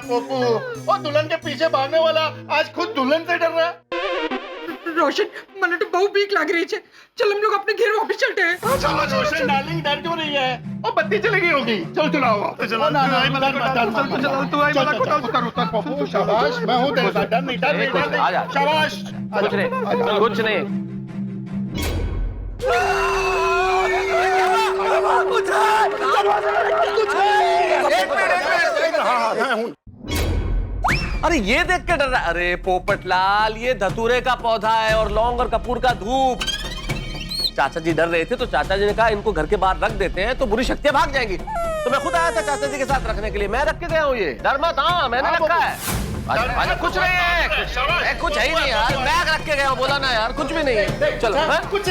पोपू, वो दुल्हन के पीछे भागने वाला आज खुद दुल्हन से डर रहा है। रोशन, मैंने तो बहुत भीख लग रही है। चल हम लोग अपने घर वापस चलते हैं। चलो रोशन डार्लिंग, डर क्यों रही है? और बत्ती चली गई होगी। चलो आओ। शाबाश, मैं हूँ तेरे साथ। डर नहीं। शाबाश, कुछ नहीं। अरे ये देख के डर रहा। अरे पोपटलाल, ये धतूरे का पौधा है और लौंग और कपूर का धूप। चाचा जी डर रहे थे तो चाचा जी ने कहा इनको घर के बाहर रख देते हैं तो बुरी शक्तियां भाग जाएंगी। तो मैं खुद आया था चाचा जी के साथ रखने के लिए, मैं रख के गया हूँ। ये डर मत। हाँ, मैंने रखा है। कुछ नहीं है, कुछ है ही नहीं यार, मैं रख के गया हूँ। बोला ना यार, कुछ भी नहीं है। चलो कुछ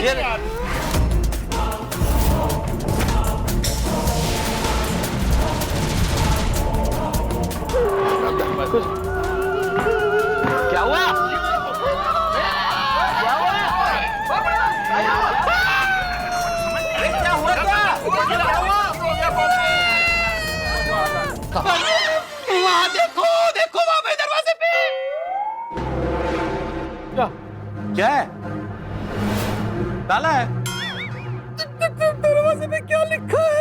क्या हुआ? वहाँ देखो देखो वहाँ पे दरवाजे पे। क्या है? ताला है? दरवाजे पे क्या लिखा है?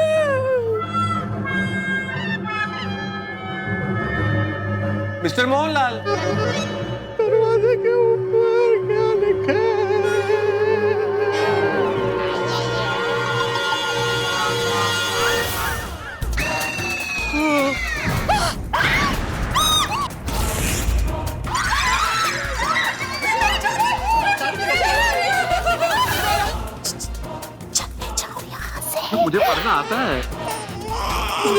मिस्टर मोहनलाल, दरवाजे के ऊपर क्या लिखा है? मुझे पढ़ना आता है।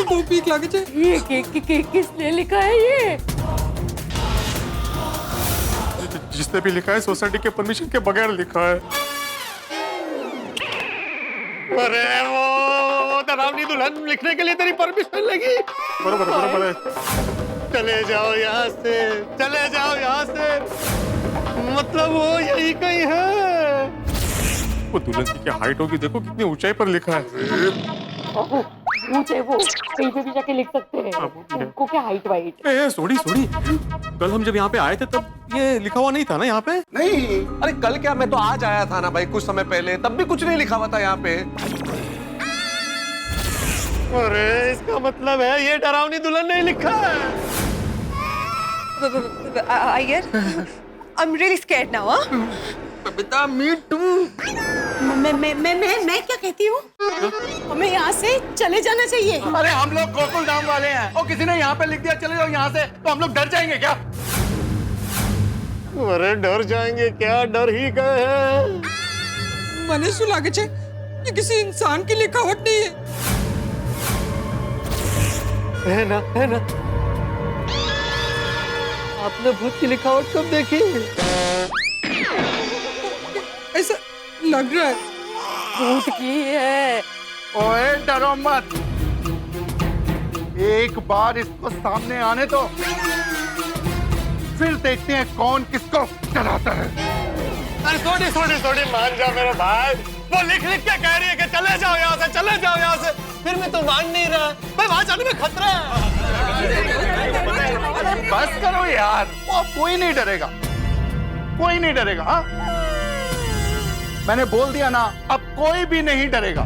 दो पीक लगे थे। ये किसने लिखा है ये? जिसने भी लिखा है सोसाइटी के परमिशन के बगैर लिखा है। अरे वो डरावनी दुल्हन लिखने के लिए तेरी परमिशन लगी? बरोबर बरोबर है। चले जाओ यहाँ से, चले जाओ यहाँ से। मतलब वो यही कहीं है। वो दुल्हन की क्या हाइट होगी, देखो कितनी ऊंचाई पर लिखा है। ऊंचे वो कहीं पे भी जाके लिख सकते हैं। उनको क्या हाइट वाइट? सोड़ी कल हम जब यहाँ पे आए थे तब ये लिखा हुआ नहीं था ना यहाँ पे? नहीं। अरे कल क्या, मैं तो आज आया था ना भाई कुछ समय पहले, तब भी कुछ नहीं लिखा हुआ था यहाँ पे। अरे इसका मतलब है ये डरावनी दुल्हन ने लिखा है। Iyer, I'm really scared now, huh? Babita, me too. मैं क्या कहती हूँ? हमें यहाँ से चले जाना चाहिए। अरे हम लोग गोकुल धाम वाले हैं और किसी ने यहाँ पे लिख दिया चले जाओ यहाँ से, तो हम लोग डर जाएंगे क्या? अरे डर जाएंगे क्या, डर ही गए हैं। मैंने सुना के ये किसी इंसान की लिखावट नहीं है ना, है ना। आपने भूत की लिखावट कब देखी? ऐसा लग रहा है भूत की है। ओए डरो मत, एक बार इसको सामने आने दो, फिर देखते हैं कौन किसको डराता है। अरे थोड़ी मान जा मेरे भाई, वो लिख के कह रही है कि चले जाओ यहाँ से, चले जाओ यहाँ से, फिर मैं तो मान नहीं रहा, मैं वहां जाने में खतरा है। बस करो यार, वो कोई नहीं डरेगा, कोई नहीं डरेगा। हाँ मैंने बोल दिया ना, अब कोई भी नहीं डरेगा।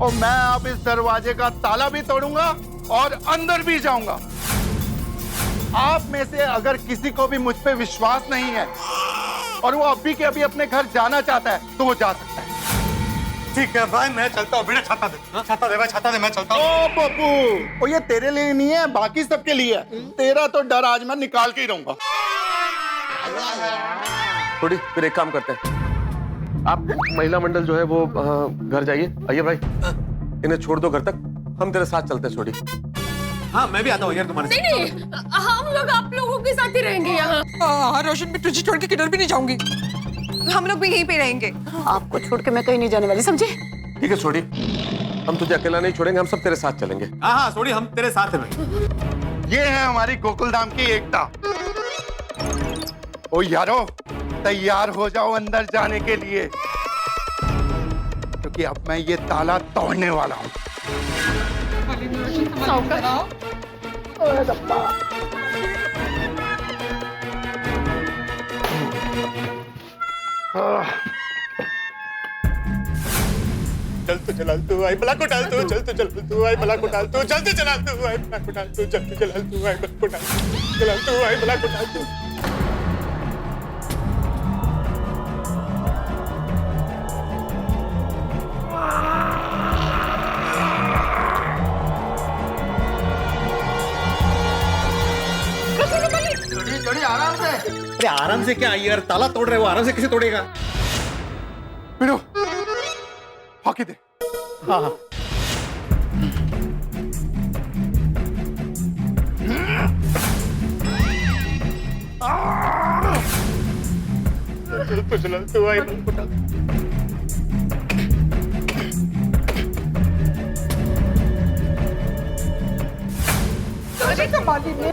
और मैं अब इस दरवाजे का ताला भी तोड़ूंगा और अंदर भी जाऊंगा। आप में से अगर किसी को भी मुझ पे विश्वास नहीं है और वो अभी के अभी अपने घर जाना चाहता है तो वो जा सकता है। ठीक है भाई, मैं चलता हूँ। बेटा छाता दे, छाता दे भाई, छाता दे, मैं चलता हूँ। ओ पप्पू, ये तेरे लिए नहीं है, बाकी सबके लिए है। तेरा तो डर आज मैं निकाल के ही रहूंगा। थोड़ी फिर एक काम करते हैं, आप महिला मंडल जो है वो घर जाइए। आइए भाई, इन्हें छोड़ दो घर तक, हम तेरे साथ चलते हैं। छोड़ी। हाँ मैं भी आता हूँ यार तुम्हारे साथ। नहीं, हम लोग आप लोगों के साथ ही रहेंगे यहाँ। हाँ रोशन, मैं तुझे छोड़ के किधर भी नहीं जाऊंगी। हम लोग भी यहीं पे रहेंगे। आपको छोड़ के मैं कहीं नहीं जाने वाली, समझे? ठीक है छोड़ी, हम तुझे अकेला नहीं छोड़ेंगे, हम सब तेरे साथ चलेंगे। हाँ हाँ सोड़ी, हम तेरे साथ हैं भाई। ये है हमारी गोकुल धाम की एकता। ओ यारो, तैयार हो जाओ अंदर जाने के लिए, क्योंकि अब मैं ये ताला तोड़ने वाला हूँ। चल तो चलाल तू आई बला को डाल तू, चल तो चल तू आई बला को डाल तू, चल तो चलाल तू आई बला को डाल तू, चल तो चलाल तू आई बला को डाल तू, चलाल तू आई बला को डाल तू। चढ़ी आराम से। अरे आराम से क्या यार, ताला तोड़ रहे हो, आराम से कैसे तोड़ेगा? बिनो, हॉकी दे। हाँ हाँ। चल तू आई बला को डाल। अरे कमाली ने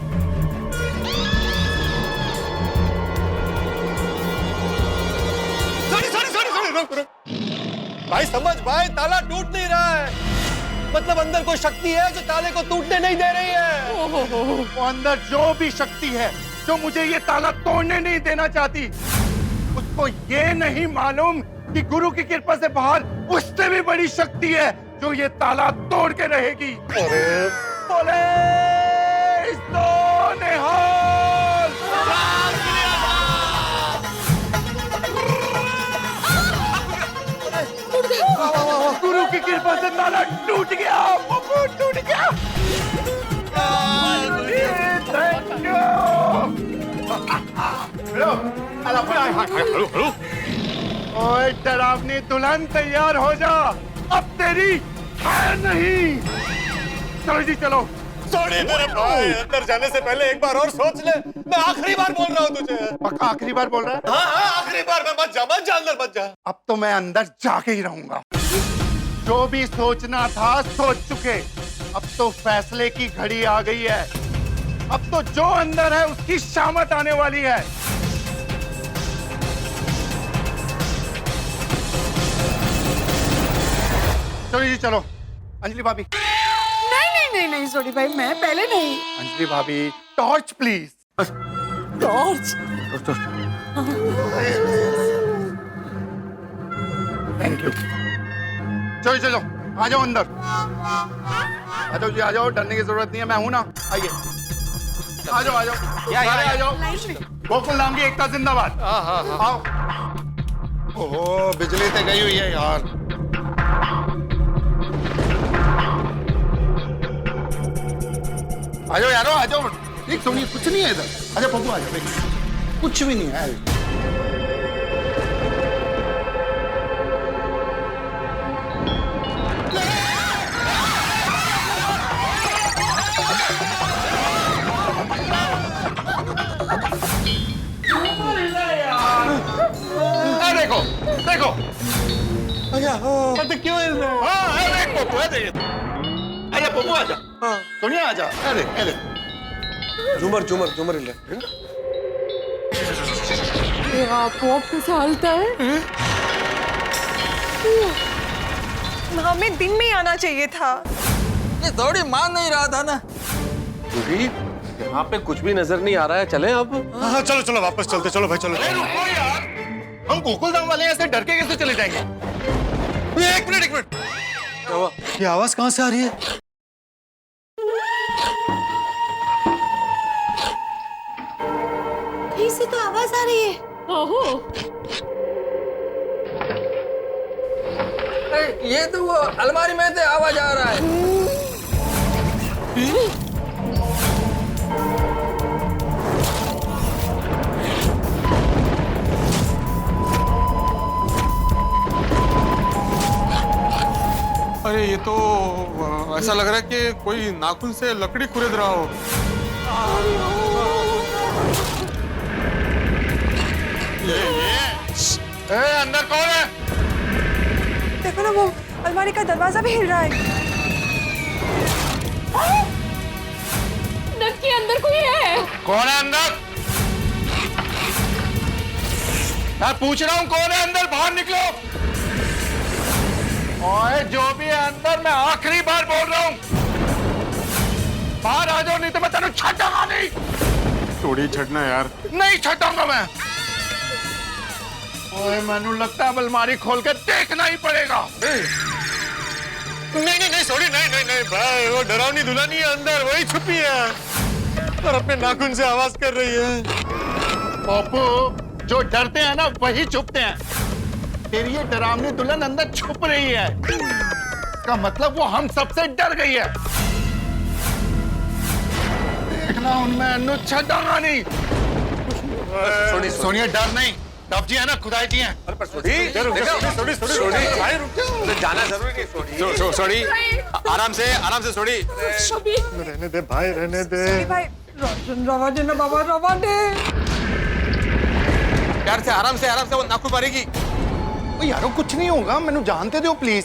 भाई समझ भाई, ताला टूट नहीं रहा है। मतलब अंदर कोई शक्ति है जो ताले को टूटने नहीं दे रही है। वो अंदर जो भी शक्ति है जो मुझे ये ताला तोड़ने नहीं देना चाहती, उसको ये नहीं मालूम कि गुरु की कृपा से बाहर उससे भी बड़ी शक्ति है जो ये ताला तोड़ के रहेगी। बोले गुरु की कृपा से ताला टूट गया, टूट गया। ओए डरावनी दुल्हन तैयार हो जा, अब तेरी है नहीं। चलो जी चलो। सॉरी मेरे भाई, अंदर जाने से पहले एक बार और सोच ले। मैं आखिरी बार बोल रहा हूँ तुझे। पक्का आखिरी बार बोल रहा है? हाँ आखिरी बार। मैं मत जा अंदर मत जा। अब तो मैं अंदर जाके ही रहूंगा। जो भी सोचना था सोच चुके, अब तो फैसले की घड़ी आ गई है। अब तो जो अंदर है उसकी शामत आने वाली है। चलो जी चलो। अंजलि भाभी। नहीं सोनी भाई, मैं पहले नहीं। अंजलि भाभी torch please. Torch? Thank you. चलो चलो आ जाओ अंदर। आ जाओ जी आ जाओ, डरने की जरूरत नहीं है, मैं हूं ना। आइए आ जाओ आ जाओ, सारे आ जाओ। गोकुल धाम की एकता जिंदाबाद। आओ। ओहो बिजली तो गई हुई है यार। आ जाओ यारो आ जाओ। एक सुनिए, कुछ नहीं है इधर। अच्छा पप्पू आ जाओ, कुछ भी नहीं है। देखो देखो। अच्छा क्यों हिल रहा है? हाँ अरे पप्पू है, अरे पप्पू आ जा। सोनिया आ जा। अरे अरे झूमर हिल रहा है। ये आपको कैसे हलता है? हमें दिन में ही आना चाहिए था। ये थोड़ी मान नहीं रहा था ना। यहाँ पे कुछ भी नजर नहीं आ रहा है, चलें अब? हाँ चलो चलो वापस चलते। चलो भाई चलो। रुको यार, हम गोकुलधाम वाले ऐसे डर के कैसे चले जाएंगे? एक मिनट। ये आवाज कहाँ से आ रही है? कहीं से तो आवाज आ रही है। ओहो, ये तो वो अलमारी में से आवाज आ रहा है। अरे ये तो ऐसा लग रहा है कि कोई नाखून से लकड़ी खुरेद रहा हो। अंदर कौन है? देखो ना, वो अलमारी का दरवाजा भी हिल रहा है। नक्की अंदर कोई है। कौन है अंदर? मैं पूछ रहा हूँ कौन है अंदर? बाहर निकलो। ओए जो भी है अंदर, मैं आखिरी बार बोल रहा हूँ, बाहर आ जाओ, नहीं तो मैं तेरे छटाऊंगा नहीं। थोड़ी छटना यार। नहीं छटाऊंगा मैं। ओए मैनू लगता है अलमारी खोल के देखना ही पड़ेगा। नहीं सॉरी, नहीं भाई, वो डरावनी दुल्हन ही है अंदर, वही छुपी है और अपने नाखून से आवाज कर रही है। पप्पू, जो डरते हैं ना वही छुपते हैं। तेरी ये डरावनी दुल्हन अंदर छुप रही है, इसका मतलब वो हम सबसे डर गई है। देखना उनमें छटाऊंगा नहीं। सोनिया डर नहीं, तब जी है ना, खुदाई जी है। जाना जरूरी नहीं। सॉरी, आराम से रहने दे भाई, रहने दे भाई। रवा दे ना बाबा, रवा दे। प्यार से आराम से वो नाखून मारेगी। यारो कुछ नहीं होगा, मैंने जानते दो प्लीज।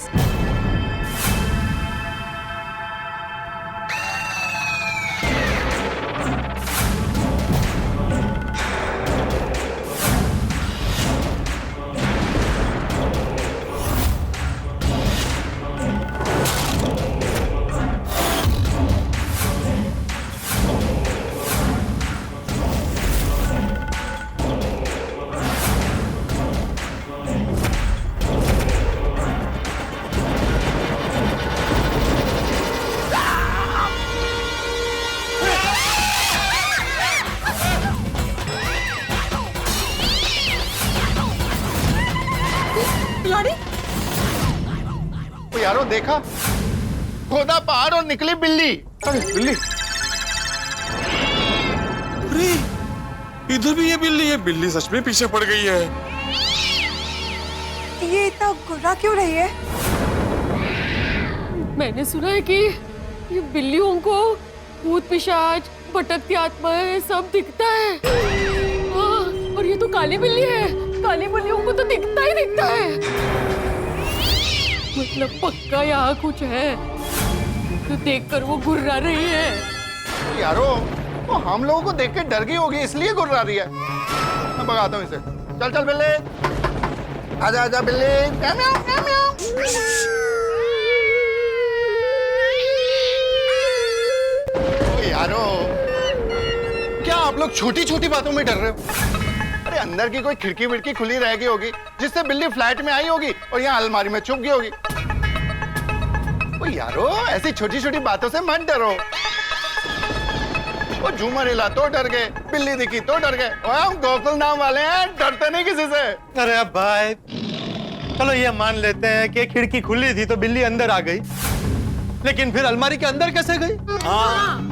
कुल्हाड़ी? ओ यारो देखा, खोदा पहाड़ और निकली बिल्ली। बिल्ली? अरे इधर भी ये बिल्ली सच में पीछे पड़ गई है। ये इतना गुर्रा क्यों रही है? मैंने सुना है कि ये बिल्लियों को भूत पिशाच भटकती आत्माएं सब दिखता है। हाँ, और ये तो काली बिल्ली है, काली बिल्लियों को तो दिखता ही दिखता है। मतलब पक्का यहाँ कुछ है, तो देखकर वो गुर्रा रही है। यारो वो हम लोगों को देख के डर गई होगी इसलिए गुर्रा रही है। मैं भगाता हूँ इसे। चल चल बिल्ली, आजा आजा बिल्ली। म्याऊ, म्याऊ, म्याऊ। ओ यारो क्या आप लोग छोटी छोटी बातों में डर रहे हो? अरे अंदर की कोई खिड़की विड़की खुली रह गई होगी जिससे बिल्ली फ्लैट में आई होगी और यहाँ अलमारी में छुप गई होगी। ओ यारो ऐसी छोटी छोटी बातों से मत डरो। वो झूमर हिला तो डर गए, बिल्ली दिखी तो डर गए। हम गोकुल नाम वाले हैं, डरते नहीं किसी से। अरे अब भाई चलो ये मान लेते हैं कि खिड़की खुली थी तो बिल्ली अंदर आ गई, लेकिन फिर अलमारी के अंदर कैसे गई? हाँ।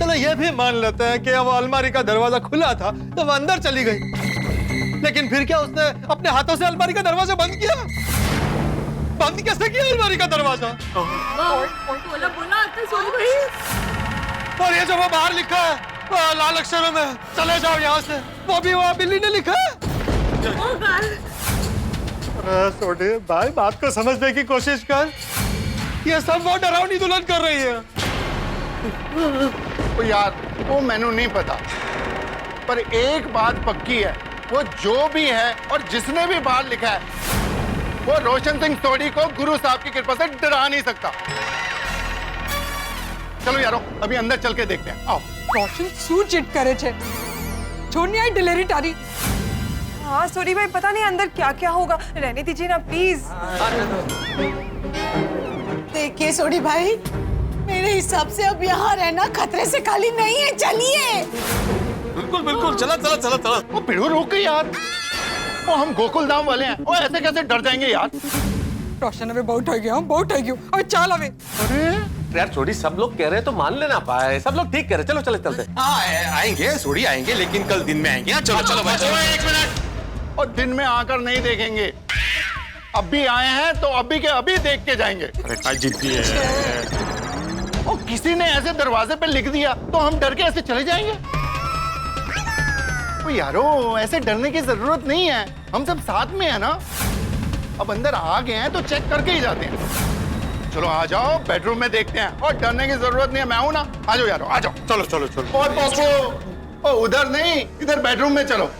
चलो ये भी मान लेते हैं कि वो अलमारी का दरवाजा खुला था तो वो अंदर चली गई, लेकिन फिर क्या उसने अपने हाथों से अलमारी का दरवाजा बंद किया? बंद कैसे किया अलमारी का दरवाजा? बोला बोला सोनी भाई। और ये जो वो बाहर लिखा है लाल अक्षरों में, चले जाओ यहाँ से, वो भी वहाँ बिल्ली ने लिखा है। अरे सोनी भाई बात को समझने की कोशिश कर, ये सब वो डरावनी दुल्हन कर रही है। तो यार वो मैंने नहीं पता, पर एक बात पक्की है, वो जो भी है और जिसने भी बाहर लिखा है वो रोशन सिंह सोडी को गुरु साहब की कृपा से डरा नहीं सकता। चलो यारो अभी अंदर चल के देखते हैं, आओ। रोशन શું ચીટ કરે છે? છોડની આઈ डिलीवरी तारी। हाँ सोनी भाई पता नहीं अंदर क्या क्या होगा, रहने दीजिए ना प्लीज। देखिए सोडी भाई, मेरे हिसाब से अब यहाँ रहना खतरे से खाली नहीं है, चलिए। बिल्कुल बिल्कुल, चला चला चला चला। वो पिड़ू रुक गई यार, वो हम गोकुल धाम वाले हैं, वो ऐसे कैसे डर जाएंगे यार? रोशन હવે બહુ થઈ ગયો, બહુ થઈ ગયું, હવે ચાલ હવે। अरे यार छोड़ी, सब लोग कह रहे हैं तो मान लेना पाए, सब लोग ठीक कह रहे, चलो चले चलते। आएंगे सोड़ी आएंगे, लेकिन कल दिन में आएंगे। चलो चलो भाई चलो। एक मिनट, और दिन में आकर नहीं देखेंगे, अभी आए हैं तो अभी के अभी देख के जाएंगे। अरे क्या जिद्दी है। और किसी ने ऐसे दरवाजे पे लिख दिया तो हम डर के ऐसे चले जाएंगे? ओ यारो ऐसे डरने की जरूरत नहीं है, हम सब साथ में है ना। अब अंदर आ गए हैं तो चेक करके ही जाते हैं। चलो आ जाओ, बेडरूम में देखते हैं, और डरने की जरूरत नहीं है, मैं हूं ना। आ जाओ यारो, आ जाओ। चलो चलो चलो। और पोपो, ओ उधर नहीं, इधर बेडरूम में चलो।